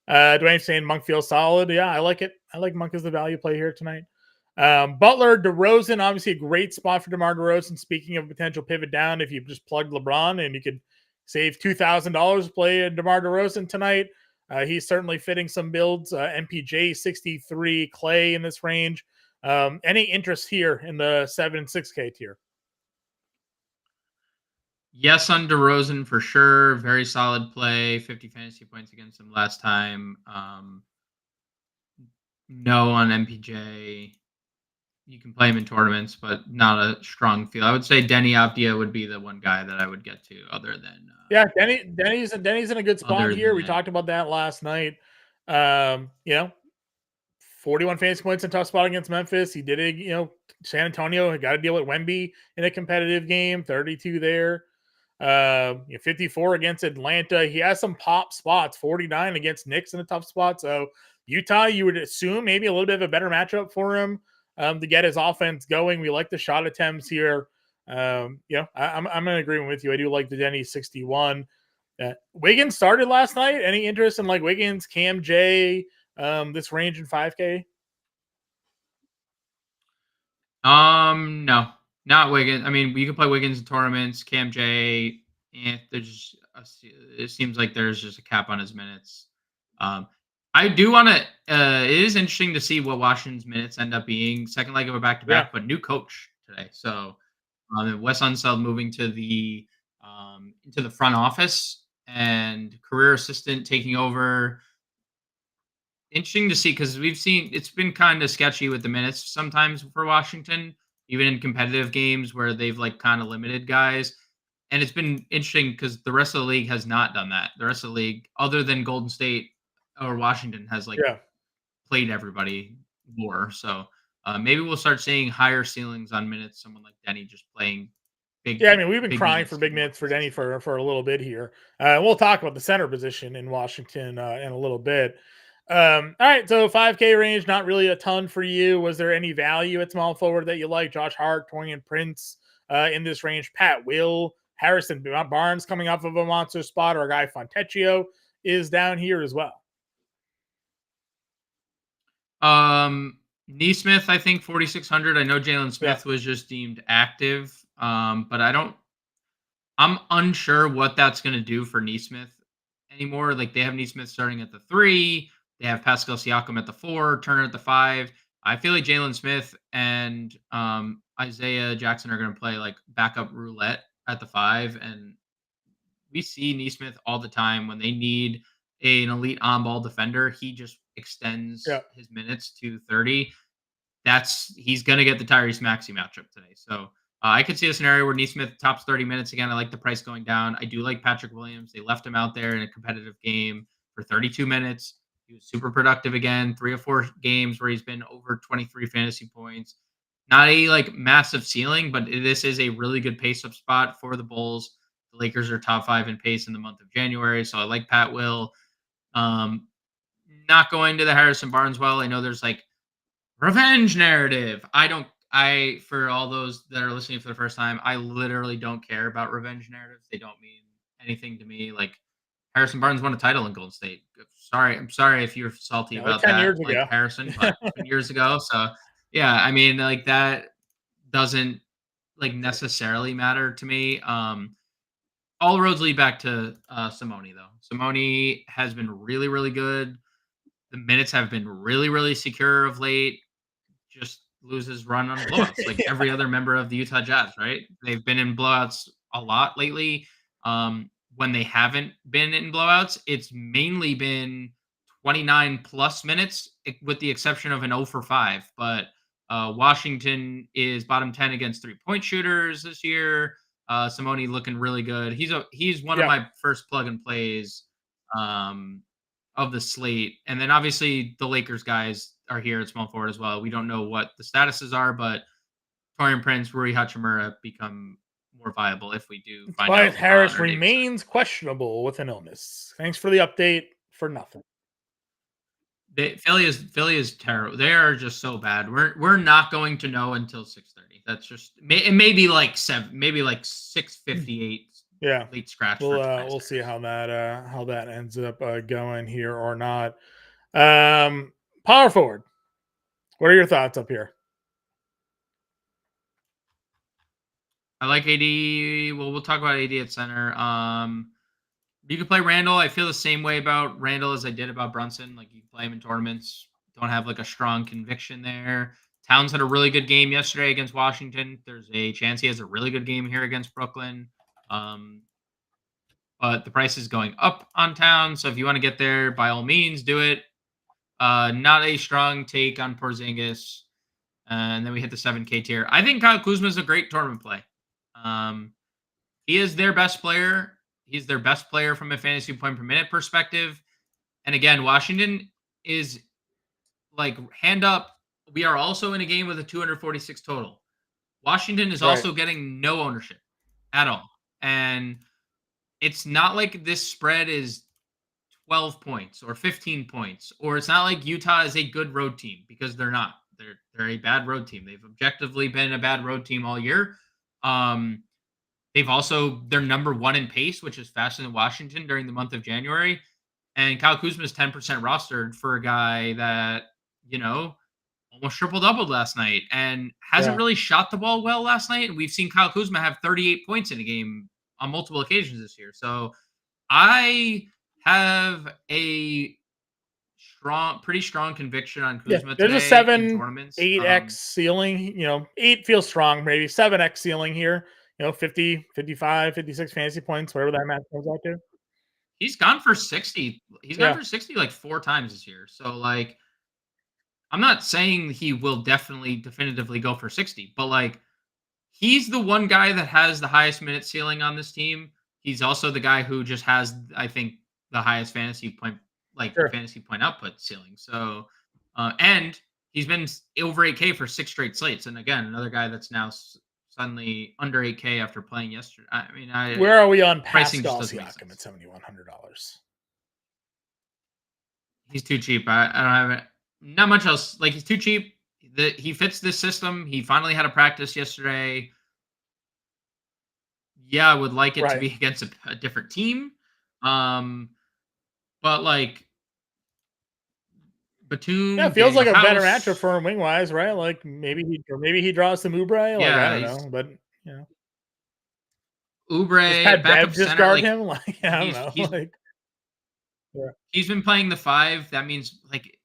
B: Dwayne's saying Monk feels solid. Yeah, I like it. I like Monk as the value play here tonight. Butler, DeRozan, obviously a great spot for DeMar DeRozan. Speaking of potential pivot down, if you just plugged LeBron and you could save $2,000 to play DeMar DeRozan tonight, he's certainly fitting some builds. MPJ 63, Clay in this range. Any interest here in the 7 and 6K tier?
C: Yes, on DeRozan for sure. Very solid play. 50 fantasy points against him last time. No on MPJ. You can play him in tournaments, but not a strong feel. I would say Denny Avdia would be the one guy that I would get to other than...
B: Denny's in a good spot here. We talked about that last night. 41 fantasy points in tough spot against Memphis. He did it, San Antonio got to deal with Wemby in a competitive game, 32 there. 54 against Atlanta. He has some pop spots, 49 against Knicks in a tough spot. So Utah, you would assume maybe a little bit of a better matchup for him to get his offense going. We like the shot attempts here. I'm in agreement with you. I do like the Denny 61. Wiggins started last night. Any interest in like Wiggins, Cam J, this range in 5K?
C: No, not Wiggins. I mean, you can play Wiggins in tournaments. Cam J, it seems like there's just a cap on his minutes. I do want to. It is interesting to see what Washington's minutes end up being. Second leg of a back-to-back, but new coach today. So Wes Unseld moving to the into the front office and career assistant taking over. Interesting to see because we've seen it's been kind of sketchy with the minutes sometimes for Washington, even in competitive games where they've like kind of limited guys. And it's been interesting because the rest of the league has not done that. The rest of the league, other than Golden State or Washington, has played everybody more. So maybe we'll start seeing higher ceilings on minutes. Someone like Denny just playing big.
B: Yeah, I mean, we've been crying for big minutes for Denny for a little bit here. We'll talk about the center position in Washington in a little bit. All right, so 5K range, not really a ton for you. Was there any value at small forward that you like? Josh Hart, Torian Prince in this range, Pat Will, Harrison Barnes coming off of a monster spot, or a guy Fontecchio is down here as well.
C: Neesmith, I think 4,600. I know Jalen Smith was just deemed active, but I'm unsure what that's going to do for Neesmith anymore. Like they have Neesmith starting at the 3, they have Pascal Siakam at the 4, Turner at the 5. I feel like Jalen Smith and Isaiah Jackson are going to play like backup roulette at the 5, and we see Neesmith all the time when they need an elite on-ball defender. He just extends his minutes to 30. He's going to get the Tyrese Maxey matchup today. So I could see a scenario where Neesmith tops 30 minutes again. I like the price going down. I do like Patrick Williams. They left him out there in a competitive game for 32 minutes. He was super productive again. 3 or 4 games where he's been over 23 fantasy points. Not a like massive ceiling, but this is a really good pace up spot for the Bulls. The Lakers are top 5 in pace in the month of January. So I like Pat Will. Not going to the Harrison Barnes well. I know there's like revenge narrative. For all those that are listening for the first time, I literally don't care about revenge narratives. They don't mean anything to me. Like Harrison Barnes won a title in Golden State. I'm sorry if you're salty about
B: 10
C: that,
B: years
C: like
B: ago.
C: Harrison, but 10 years ago. So yeah, I mean, like that doesn't like necessarily matter to me. All roads lead back to Simone though. Simone has been really, really good. The minutes have been really, really secure of late. Just loses run on blowouts like every other member of the Utah Jazz, right? They've been in blowouts a lot lately. When they haven't been in blowouts, it's mainly been 29 plus minutes, with the exception of an 0 for 5. But Washington is bottom 10 against 3-point shooters this year. Simone looking really good. He's one of my first plug and plays of the slate. And then obviously the Lakers guys are here at small forward as well. We don't know what the statuses are, but Torian Prince, Rui Hachimura become more viable if we do find out.
B: Harris remains questionable with an illness. Thanks for the update for nothing.
C: Philly is terrible. They are just so bad. We're not going to know until 6:30. That's just it may be like 6:58.
B: Yeah,
C: late scratch.
B: We'll see how that ends up going here or not. Power forward. What are your thoughts up here?
C: I like AD. Well, we'll talk about AD at center. You can play Randall. I feel the same way about Randall as I did about Brunson. Like you can play him in tournaments. Don't have like a strong conviction there. Towns had a really good game yesterday against Washington. There's a chance he has a really good game here against Brooklyn. But the price is going up on Towns. So if you want to get there, by all means, do it. Not a strong take on Porzingis. And then we hit the 7K tier. I think Kyle Kuzma is a great tournament play. He is their best player. He's their best player from a fantasy point per minute perspective. And again, Washington is like hand up. We are also in a game with a 246 total. Washington is also getting no ownership at all. And it's not like this spread is 12 points or 15 points, or it's not like Utah is a good road team, because they're not. They're a bad road team. They've objectively been a bad road team all year. They're number 1 in pace, which is faster than Washington during the month of January. And Kyle Kuzma is 10% rostered for a guy that, almost triple-doubled last night and hasn't really shot the ball well last night. And we've seen Kyle Kuzma have 38 points in a game on multiple occasions this year. So I have a pretty strong conviction on Kuzma today.
B: There's a 8x ceiling. 8 feels strong. Maybe 7x ceiling here. 50, 55, 56 fantasy points, whatever that math comes out to.
C: He's gone for 60. He's gone for 60 like 4 times this year. So like, I'm not saying he will definitively go for 60, but like, he's the one guy that has the highest minute ceiling on this team. He's also the guy who just has, I think, the highest fantasy point output ceiling. So, and he's been over 8K for 6 straight slates. And again, another guy that's now suddenly under 8K after playing yesterday. I mean, where
B: are we on Pascal Siakam at $7,100?
C: He's too cheap. I don't have not much else. Like, he's too cheap. He fits this system. He finally had a practice yesterday. Yeah, I would like it to
B: Right.
C: be against a different team. Um, but like
B: Yeah, it
C: Batum,
B: feels
C: Daniel
B: like a better matchup
C: House.
B: for him wing wise, right? Like maybe he draws some Oubre. Like I
C: Yeah,
B: don't
C: he's
B: know, but you know, does
C: Oubre,
B: Pat Bev
C: backup
B: just
C: center.
B: guard
C: Like
B: him? Like I don't
C: he's
B: know.
C: he's
B: Like yeah,
C: he's been playing the 5. That means, like,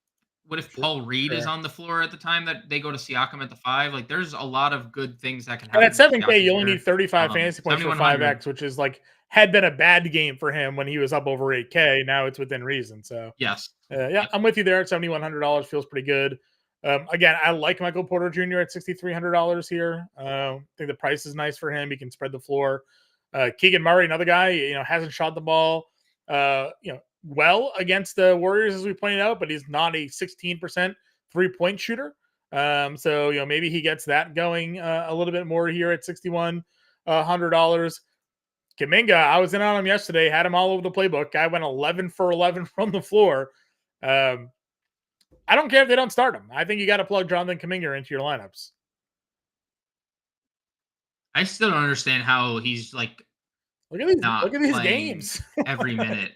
C: what if
B: sure,
C: Paul Reed is
B: sure.
C: on the floor at the time that they go to Siakam at the 5? Like, there's a lot of good things that can
B: And at
C: happen with
B: 7K,
C: Siakam
B: you only need
C: here.
B: 35 fantasy points for
C: 7,100.
B: 5X, which is like had been a bad game for him when he was up over 8K. Now it's within reason. So
C: Yes.
B: yeah,
C: Yep.
B: I'm with you there at $7,100. Feels pretty good. Again, I like Michael Porter Jr. at $6,300 here. I think the price is nice for him. He can spread the floor. Keegan Murray, another guy, hasn't shot the ball, well against the Warriors as we pointed out, but he's not a 16% 3-point shooter. So maybe he gets that going a little bit more here at $6,100. Kuminga, I was in on him yesterday, had him all over the playbook. Guy went 11 for 11 from the floor. I don't care if they don't start him. I think you got to plug Jonathan Kuminga into your lineups.
C: I still don't understand how he's, like,
B: Look at these.
C: not
B: Look at these
C: playing
B: games.
C: every minute.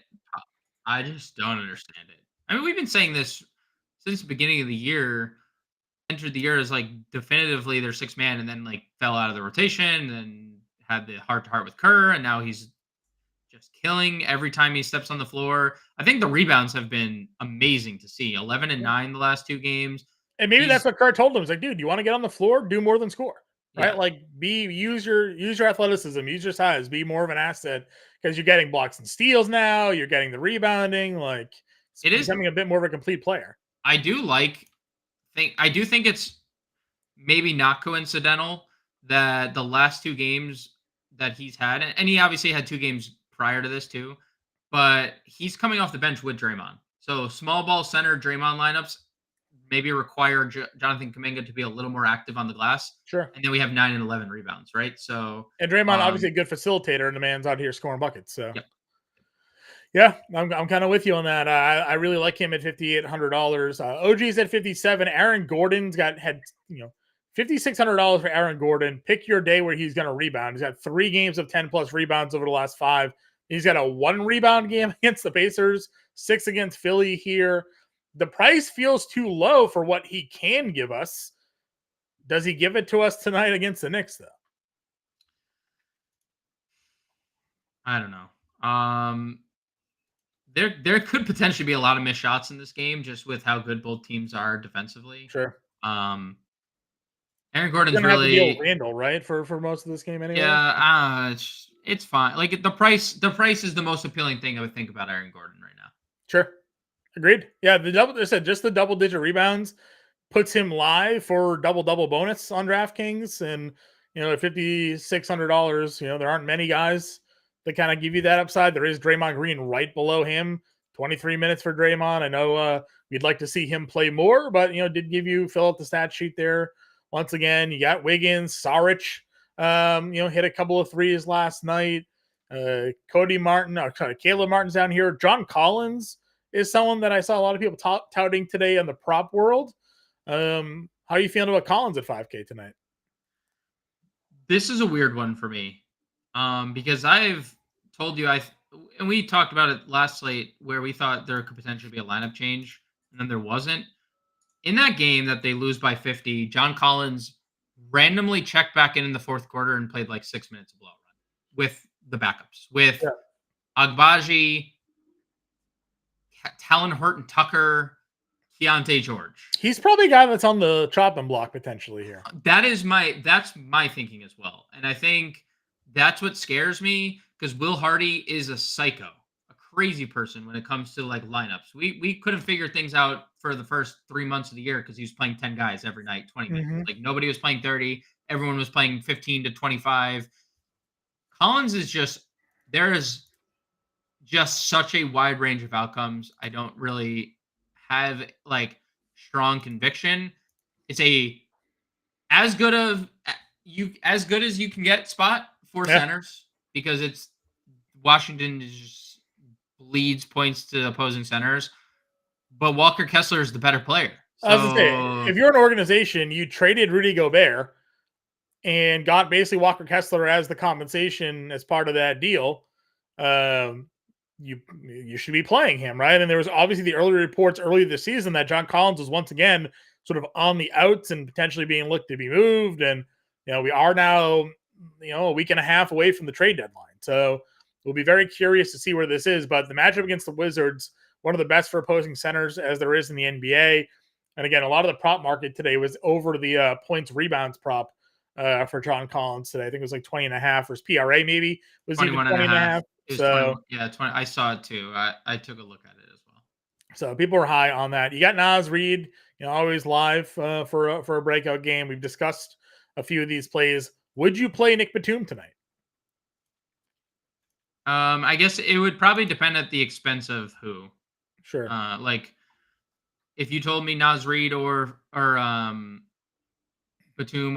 C: I just don't understand it. I mean, we've been saying this since the beginning of the year. Entered the year as, like, definitively their 6th man, and then, like, fell out of the rotation and had the heart-to-heart with Kerr, and now he's just killing every time he steps on the floor. I think the rebounds have been amazing to see. 11 and 9 the last 2 games.
B: And maybe that's
C: He's
B: what Kerr told him. He's like, dude, you want to get on the floor? Do more than score. Right?
C: Yeah.
B: Like use your athleticism, use your size, be more of an asset because you're getting blocks and steals now. You're getting the rebounding. Like it's
C: It is
B: becoming a bit more of a complete player.
C: I do think it's maybe not coincidental that the last 2 games that he's had, and he obviously had 2 games prior to this too, but he's coming off the bench with Draymond. So small ball center Draymond lineups maybe require Jonathan Kuminga to be a little more active on the glass.
B: Sure.
C: And then we have 9 and 11 rebounds, right? So
B: And Draymond obviously a good facilitator, and the man's out here scoring buckets. So
C: yep.
B: yeah, I'm kind of with you on that. I really like him at $5,800. OG's at 57. Aaron Gordon's had $5,600 for Aaron Gordon. Pick your day where he's going to rebound. He's got 3 games of 10 plus rebounds over the last 5. He's got a 1 rebound game against the Pacers, 6 against Philly here. The price feels too low for what he can give us. Does he give it to us tonight against the Knicks though?
C: I don't know. There could potentially be a lot of missed shots in this game just with how good both teams are defensively.
B: Sure.
C: Aaron
B: He's
C: Gordon's
B: gonna have to deal with
C: really
B: Randall, right? For most of this game anyway.
C: yeah, it's fine. Like the price is the most appealing thing I would think about Aaron Gordon right now.
B: Sure. Agreed. Yeah, just the double digit rebounds puts him live for double bonus on DraftKings, and at $5,600, there aren't many guys that kind of give you that upside. There is Draymond Green right below him, 23 minutes for Draymond. I know we'd like to see him play more, but did fill out the stat sheet there once again. You got Wiggins, Saric, hit a couple of threes last night. Caleb Martin's down here. John Collins is someone that I saw a lot of people touting today on the prop world. How are you feeling about Collins at 5K tonight?
C: This is a weird one for me, because I've told you and we talked about it last slate where we thought there could potentially be a lineup change, and then there wasn't. In that game that they lose by 50, John Collins randomly checked back in the 4th quarter and played like 6 minutes of blowout run with the backups, with Agbaji, Talon Horton Tucker, Keontae George.
B: He's probably a guy that's on the chopping block potentially here.
C: That's my thinking as well. And I think that's what scares me, because Will Hardy is a psycho, a crazy person when it comes to like lineups. We couldn't figure things out for the first 3 months of the year because he was playing 10 guys every night, 20 minutes.
B: Mm-hmm.
C: Like nobody was playing 30. Everyone was playing 15 to 25. Collins is there is just such a wide range of outcomes. I don't really have like strong conviction. It's as good as you can get spot for centers, because it's Washington just bleeds points to opposing centers. but Walker Kessler is the better player.
B: I was gonna say, if you're an organization, you traded Rudy Gobert and got basically Walker Kessler as the compensation as part of that deal. You should be playing him, right? And there was obviously the early reports early this season that John Collins was once again sort of on the outs and potentially being looked to be moved. And we are now a week and a half away from the trade deadline, so we'll be very curious to see where this is. But the matchup against the Wizards, one of the best for opposing centers as there is in the NBA. And again, a lot of the prop market today was over the points rebounds prop for John Collins today. I think it was like 20.5 versus PRA maybe was
C: 21
B: even 20.5. So
C: 20, 20. I saw it too. I took a look at it as well.
B: So people were high on that. You got Naz Reid, always live for a breakout game. We've discussed a few of these plays. Would you play Nick Batum tonight?
C: I guess it would probably depend at the expense of who.
B: Sure.
C: Like if you told me Naz Reid or Batum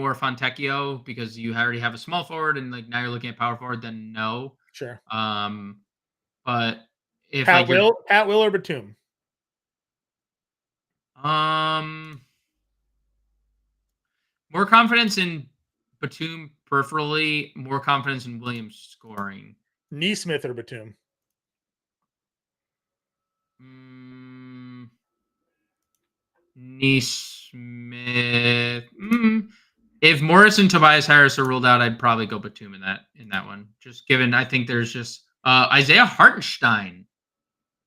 C: or Fontecchio because you already have a small forward and like now you're looking at power forward, then no.
B: Sure.
C: But if
B: Pat Will or Batum?
C: More confidence in Batum peripherally, more confidence in Williams scoring.
B: Neesmith or Batum?
C: Neesmith. If Morris and Tobias Harris are ruled out, I'd probably go Batum in that one. Just given, I think there's just Isaiah Hartenstein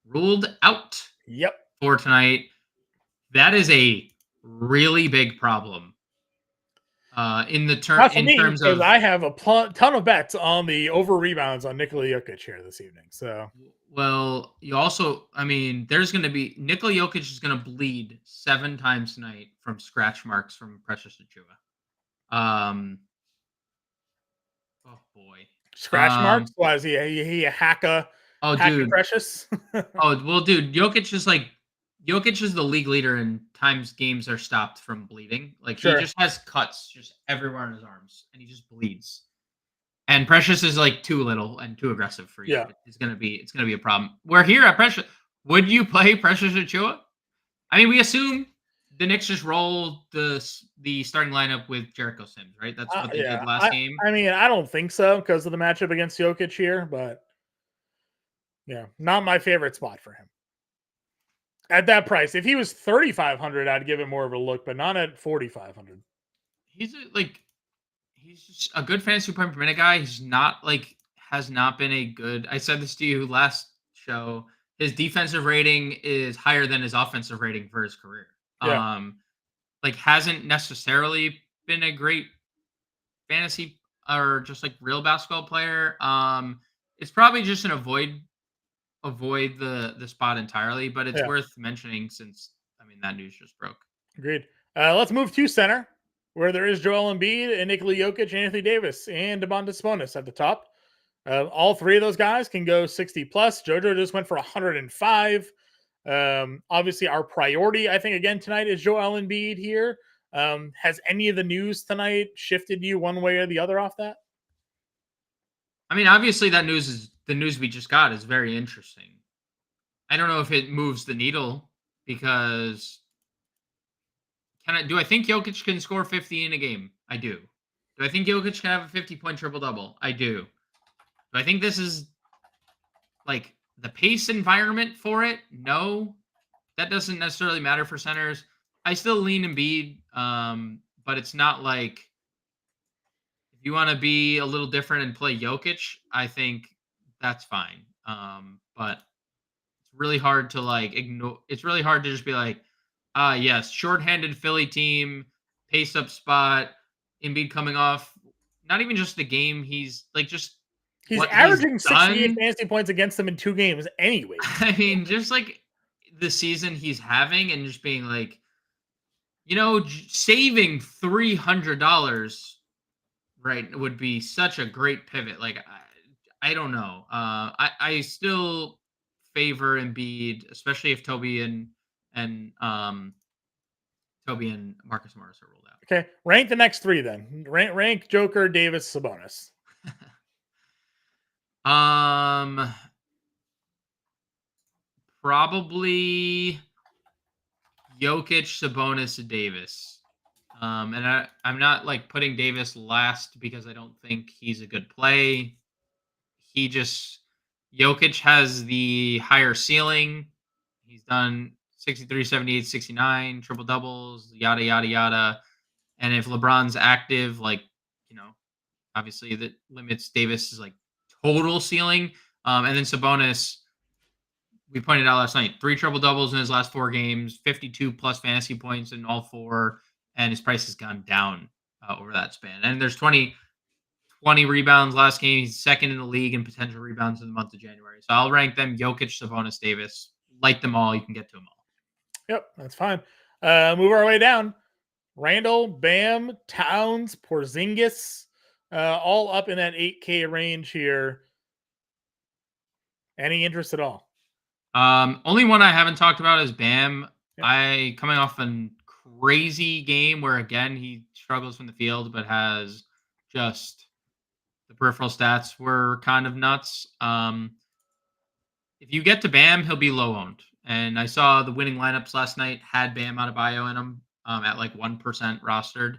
C: ruled out.
B: Yep.
C: For tonight. That is a really big problem. In terms of,
B: I have a ton of bets on the over rebounds on Nikola Jokic here this evening. So,
C: well, you also, there's going to be Nikola Jokic is going to bleed 7 times tonight from scratch marks from Precious Achiuwa. Oh boy,
B: scratch marks. Why is he a hacker?
C: Oh, dude,
B: Precious.
C: Oh well, dude, Jokic is the league leader in times games are stopped from bleeding. Like He just has cuts just everywhere on his arms, and he just bleeds. And Precious is like too little and too aggressive for you.
B: Yeah.
C: It's gonna be a problem. We're here at Precious. Would you play Precious Achiuwa? We assume the Knicks just roll the starting lineup with Jericho Sims, right? That's what they did last game.
B: I don't think so because of the matchup against Jokic here, but yeah, not my favorite spot for him. At that price, if he was 3,500, I'd give it more of a look, but not at 4,500.
C: He's just a good fantasy point per minute guy. He's not has not been a good. I said this to you last show. His defensive rating is higher than his offensive rating for his career.
B: Yeah.
C: Hasn't necessarily been a great fantasy or just real basketball player. It's probably just an avoid the spot entirely, but it's worth mentioning since that news just broke.
B: Agreed. Let's move to center, where there is Joel Embiid and Nikola Jokic, Anthony Davis, and Domantas Sabonis at the top. All three of those guys can go 60 plus. JoJo just went for 105. Obviously, our priority, I think, again tonight is Joel Embiid here. Has any of the news tonight shifted you one way or the other off that?
C: Obviously, the news we just got is very interesting. I don't know if it moves the needle because do I think Jokic can score 50 in a game? I do. Do I think Jokic can have a 50-point triple-double? I do. Do I think this is the pace environment for it? No. That doesn't necessarily matter for centers. I still lean Embiid, but it's not if you want to be a little different and play Jokic, I think that's fine. But it's really hard to ignore. It's really hard to just be yes, shorthanded Philly team, pace up spot, Embiid coming off, not even just the game. He's
B: averaging 68 fantasy points against them in 2 games anyway.
C: Just the season he's having and just being saving $300 right would be such a great pivot. I don't know. I still favor Embiid, especially if Toby and Marcus Morris are ruled out.
B: Okay, rank the next 3 then. Rank Joker, Davis, Sabonis.
C: Probably Jokic, Sabonis, Davis. And I'm not like putting Davis last because I don't think he's a good play. Jokic has the higher ceiling. He's done 63, 78, 69, triple doubles, yada, yada, yada. And if LeBron's active, like, you know, obviously that limits Davis's like total ceiling. And then Sabonis, we pointed out last night, 3 triple doubles in his last 4 games, 52 plus fantasy points in all 4, and his price has gone down over that span. And there's 20 rebounds last game. He's second in the league in potential rebounds in the month of January. So I'll rank them Jokic, Sabonis, Davis. Like them all. You can get to them all.
B: Yep, that's fine. Move our way down. Randall, Bam, Towns, Porzingis, all up in that 8K range here. Any interest at all?
C: Only one I haven't talked about is Bam.
B: Yep.
C: Coming off a crazy game where, again, he struggles from the field, but has just the peripheral stats were kind of nuts. If you get to Bam, he'll be low owned. And I saw the winning lineups last night had Bam Adebayo in them at like 1% rostered.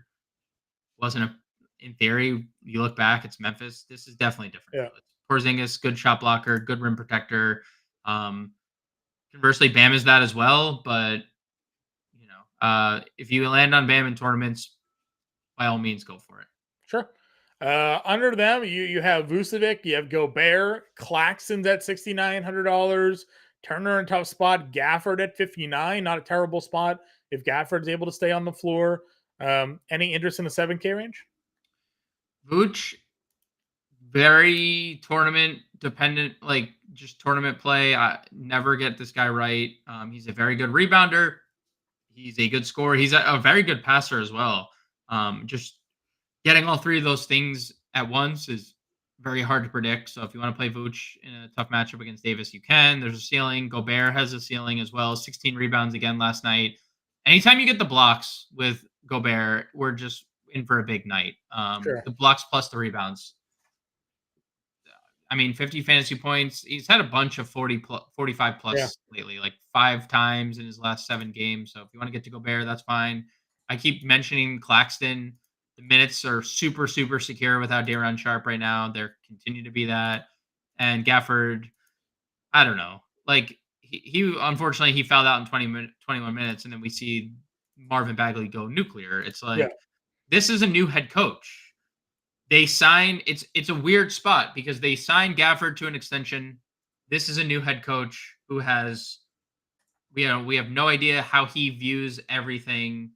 C: In theory, you look back, it's Memphis. This is definitely different.
B: Yeah.
C: Porzingis, good shot blocker, good rim protector. Conversely, Bam is that as well. But, if you land on Bam in tournaments, by all means, go for it.
B: Sure. Under them, you have Vucevic, you have Gobert, Claxton's at $6,900, Turner in tough spot, Gafford at $59, not a terrible spot if Gafford's able to stay on the floor. Any interest in the 7K range?
C: Vooch, very tournament dependent, like just tournament play. I never get this guy right. He's a very good rebounder. He's a good scorer. He's a very good passer as well. Just getting all 3 of those things at once is very hard to predict. So if you want to play Vooch in a tough matchup against Davis, you can. There's a ceiling. Gobert has a ceiling as well. 16 rebounds again last night. Anytime you get the blocks with Gobert, we're just in for a big night.
B: Sure.
C: The blocks plus the rebounds. 50 fantasy points. He's had a bunch of 45 plus lately, like 5 times in his last 7 games. So if you want to get to Gobert, that's fine. I keep mentioning Claxton. The minutes are super, super secure without Day'Ron Sharpe right now. They're continue to be that. And Gafford, I don't know. Like he unfortunately he fouled out in 21 minutes, and then we see Marvin Bagley go nuclear. It's like this is a new head coach. They sign it's a weird spot because they signed Gafford to an extension. This is a new head coach who has we have no idea how he views everything.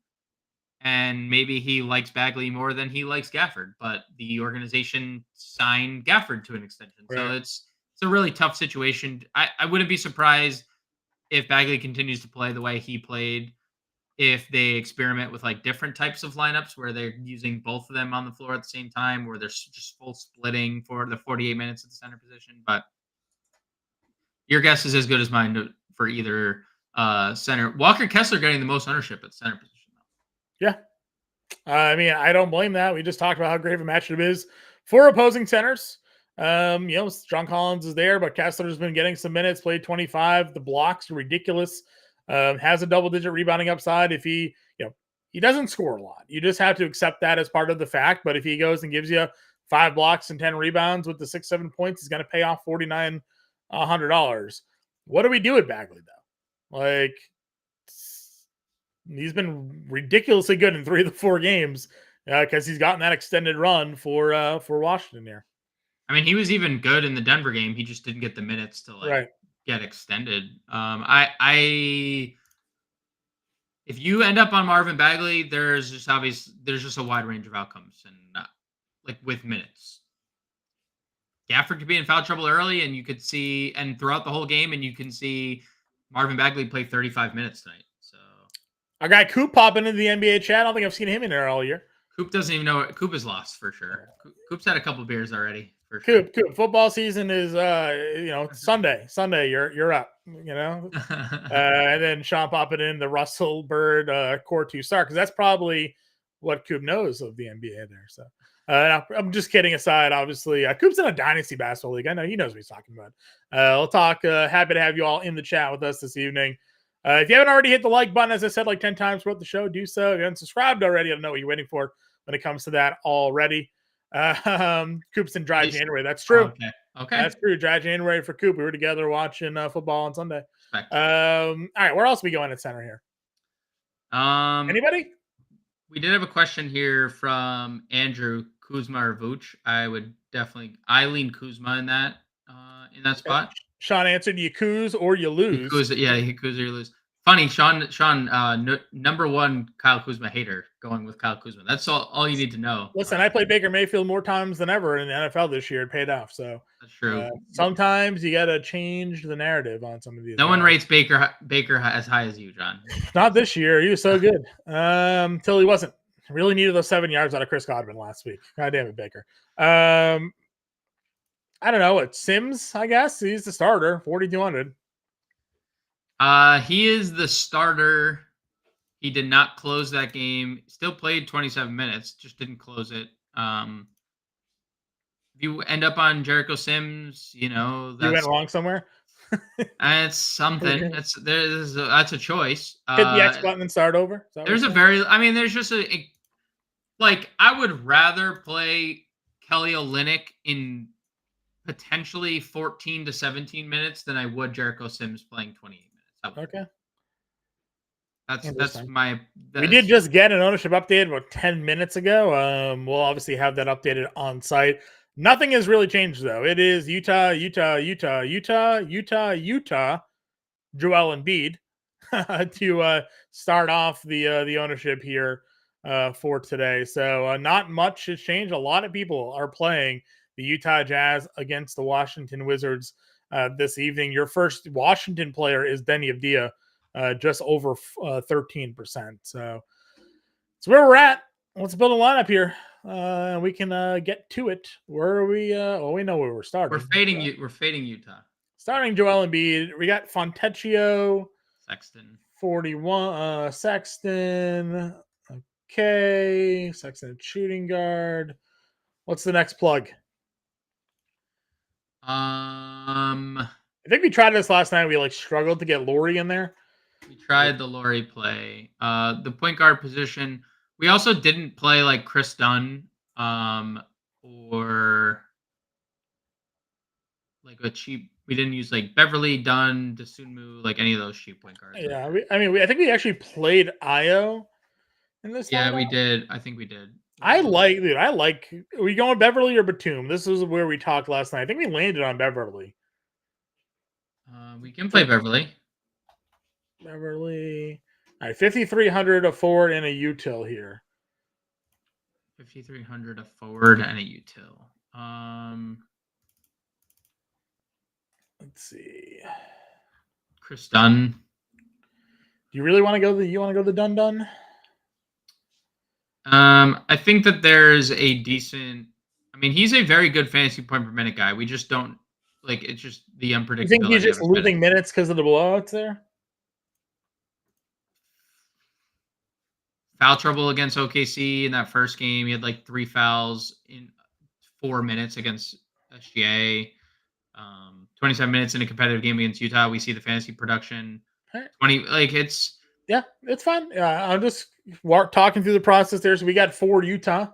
C: And maybe he likes Bagley more than he likes Gafford, but the organization signed Gafford to an extension.
B: Right.
C: So it's a really tough situation. I wouldn't be surprised if Bagley continues to play the way he played, if they experiment with like different types of lineups where they're using both of them on the floor at the same time, where they're just full splitting for the 48 minutes at the center position. But your guess is as good as mine for either center. Walker Kessler getting the most ownership at center position.
B: Yeah. I don't blame that. We just talked about how great of a matchup it is for opposing centers. John Collins is there, but Kessler's been getting some minutes, played 25. The blocks are ridiculous. Has a double-digit rebounding upside. If he doesn't score a lot, you just have to accept that as part of the fact. But if he goes and gives you 5 blocks and 10 rebounds with the 6-7 points, he's going to pay off $4,900. What do we do with Bagley though? Like, he's been ridiculously good in 3 of the 4 games because he's gotten that extended run for Washington here.
C: He was even good in the Denver game. He just didn't get the minutes to get extended. If you end up on Marvin Bagley, there's just a wide range of outcomes and with minutes. Gafford could be in foul trouble early, and you could see, and throughout the whole game, and you can see Marvin Bagley play 35 minutes tonight. So
B: I got Coop popping into the NBA chat. I don't think I've seen him in there all year.
C: Coop doesn't even know. Coop is lost for sure. Coop's had a couple beers already. For sure.
B: Coop. Football season is Sunday. You're up. And then Sean popping in the Russell Bird core 2 star because that's probably what Coop knows of the NBA there. So I'm just kidding aside. Obviously, Coop's in a dynasty basketball league. I know he knows what he's talking about. We'll talk. Happy to have you all in the chat with us this evening. If you haven't already hit the like button, as I said like 10 times throughout the show, do so. If you haven't subscribed already, I don't know what you're waiting for when it comes to that already. Coop's in dry January. That's true.
C: Okay.
B: That's true. Dry January for Coop. We were together watching football on Sunday.
C: Respect.
B: All right, where else are we going at center here? Anybody?
C: We did have a question here from Andrew Kuzma or Vooch. I lean Kuzma in that spot.
B: Sean answered, you coos or you lose.
C: He Kuzma or you lose. Funny, Sean, number one Kyle Kuzma hater going with Kyle Kuzma. That's all you need to know.
B: Listen, I played Baker Mayfield more times than ever in the NFL this year. It paid off. So
C: that's true.
B: Sometimes you got to change the narrative on some of these.
C: No one rates Baker as high as you, John.
B: Not this year. He was so good until he wasn't. Really needed those 7 yards out of Chris Godwin last week. God damn it, Baker. I don't know. It's Sims, I guess. He's the starter, 4,200.
C: He is the starter. He did not close that game. Still played 27 minutes, just didn't close it. If you end up on Jericho Sims, you went
B: wrong somewhere.
C: It's something. That's a choice.
B: Hit the X button and start over.
C: There's just I would rather play Kelly Olynyk in potentially 14 to 17 minutes than I would Jericho Sims playing 28 minutes.
B: Okay.
C: We
B: did just get an ownership update about 10 minutes ago. We'll obviously have that updated on site. Nothing has really changed though. It is Utah, Joel Embiid to start off the ownership here for today. So not much has changed. A lot of people are playing the Utah Jazz against the Washington Wizards this evening. Your first Washington player is Denny Avdia, just over 13%. So that's where we're at. Let's build a lineup here. We can get to it. Where are we? We know where we're starting.
C: We're fading Utah.
B: Starting Joel Embiid. We got Fontecchio.
C: Sexton.
B: 41. Sexton. Okay. Sexton shooting guard. What's the next plug? I think we tried this last night. We struggled to get Lauri in there.
C: We tried the Lauri play. The point guard position. We also didn't play Chris Dunn or a cheap. We didn't use Beverly, Dunn, Dosunmu, any of those cheap point guards.
B: Yeah, I think we actually played Io in this.
C: Yeah, we did. I think we did.
B: Are we going Beverly or Batum? This is where we talked last night. I think we landed on Beverly.
C: We can play Beverly.
B: Beverly. All right, 5,300 a forward and a util here.
C: 5,300 a forward and a util.
B: Let's see.
C: Chris Dunn.
B: Do you really want to go the Dunn?
C: I think that there's a decent. He's a very good fantasy point per minute guy. We just don't it's just the unpredictability.
B: You think he's just losing minutes because of the blowouts there?
C: Foul trouble against OKC in that first game. He had 3 fouls in 4 minutes against SGA. 27 minutes in a competitive game against Utah. We see the fantasy production. 20 it's
B: fine. Yeah, I'm just talking through the process there. So we got 4 Utah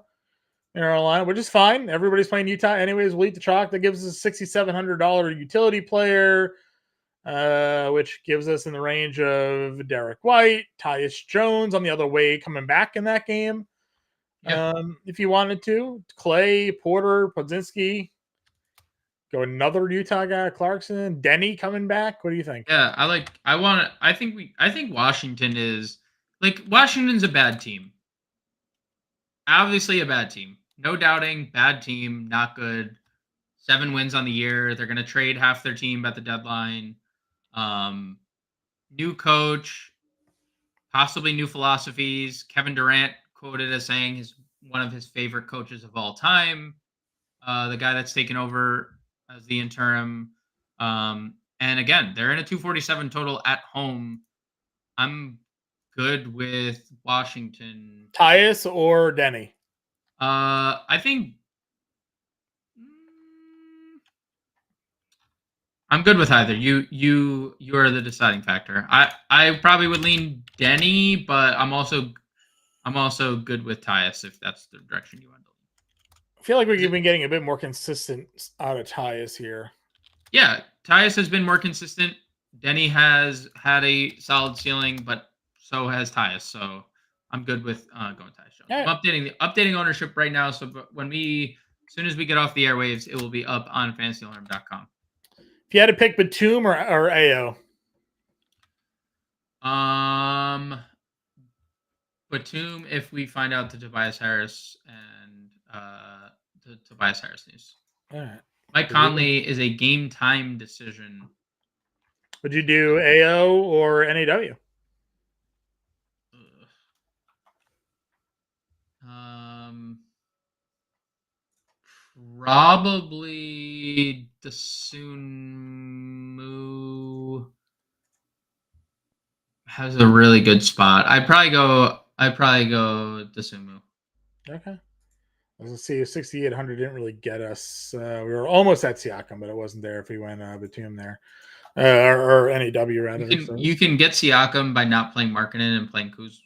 B: in our line, which is fine. Everybody's playing Utah anyways. We'll eat the chalk. That gives us a $6,700 utility player, which gives us in the range of Derek White, Tyus Jones on the other way coming back in that game. Yeah. If you wanted to, Clay, Porter, Podzinski, go another Utah guy, Clarkson, Denny coming back. What do you think?
C: Yeah, I think Washington is Washington's a bad team. Obviously a bad team. No doubting, bad team, not good. 7 wins on the year. They're going to trade half their team at the deadline. New coach, possibly new philosophies. Kevin Durant quoted as saying one of his favorite coaches of all time. The guy that's taken over as the interim. And again, they're in a 247 total at home. I'm good with Washington.
B: Tyus or Denny?
C: I think I'm good with either. You are the deciding factor. I probably would lean Denny, but I'm also good with Tyus if that's the direction you want to lean.
B: I feel like we've been getting a bit more consistent out of Tyus here.
C: Yeah, Tyus has been more consistent. Denny has had a solid ceiling, but so has Tyus. So I'm good with going Tyus Jones.
B: Right.
C: I'm updating ownership right now. So as soon as we get off the airwaves, it will be up on fantasyalarm.com.
B: If you had to pick Batum or AO,
C: Batum if we find out the Tobias Harris and the Tobias Harris news.
B: all right.
C: Mike Conley is a game time decision.
B: Would you do AO or NAW?
C: Probably Desumu has a really good spot. I'd probably go Desumu.
B: Okay. I was gonna see 6,800 didn't really get us. We were almost at Siakam, but it wasn't there if we went Batum there. Or NAW rather.
C: You can get Siakam by not playing Markkanen and playing Kuz.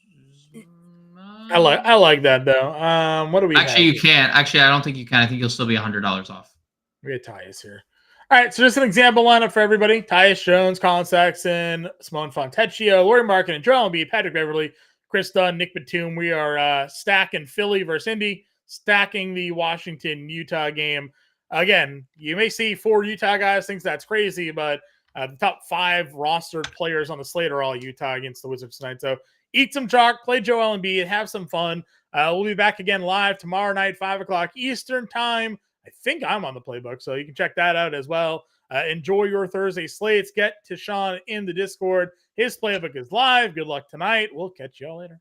B: I like that though. What do we
C: actually?
B: have
C: You can't. Actually, I don't think you can. I think you'll still be $100 off.
B: We had Tyus here. All right, so just an example lineup for everybody: Tyus Jones, Colin Sexton, Simone Fontecchio, Lauri Markkanen, Joel Embiid, Patrick Beverley, Chris Dunn, Nick Batum. We are stacking Philly versus Indy, stacking the Washington-Utah game. Again, you may see 4 Utah guys, thinks that's crazy, but the top 5 rostered players on the slate are all Utah against the Wizards tonight. So eat some chalk, play Joel Embiid, have some fun. We'll be back again live tomorrow night, 5 o'clock Eastern time. I think I'm on the playbook, so you can check that out as well. Enjoy your Thursday slates. Get to Sean in the Discord. His playbook is live. Good luck tonight. We'll catch y'all later.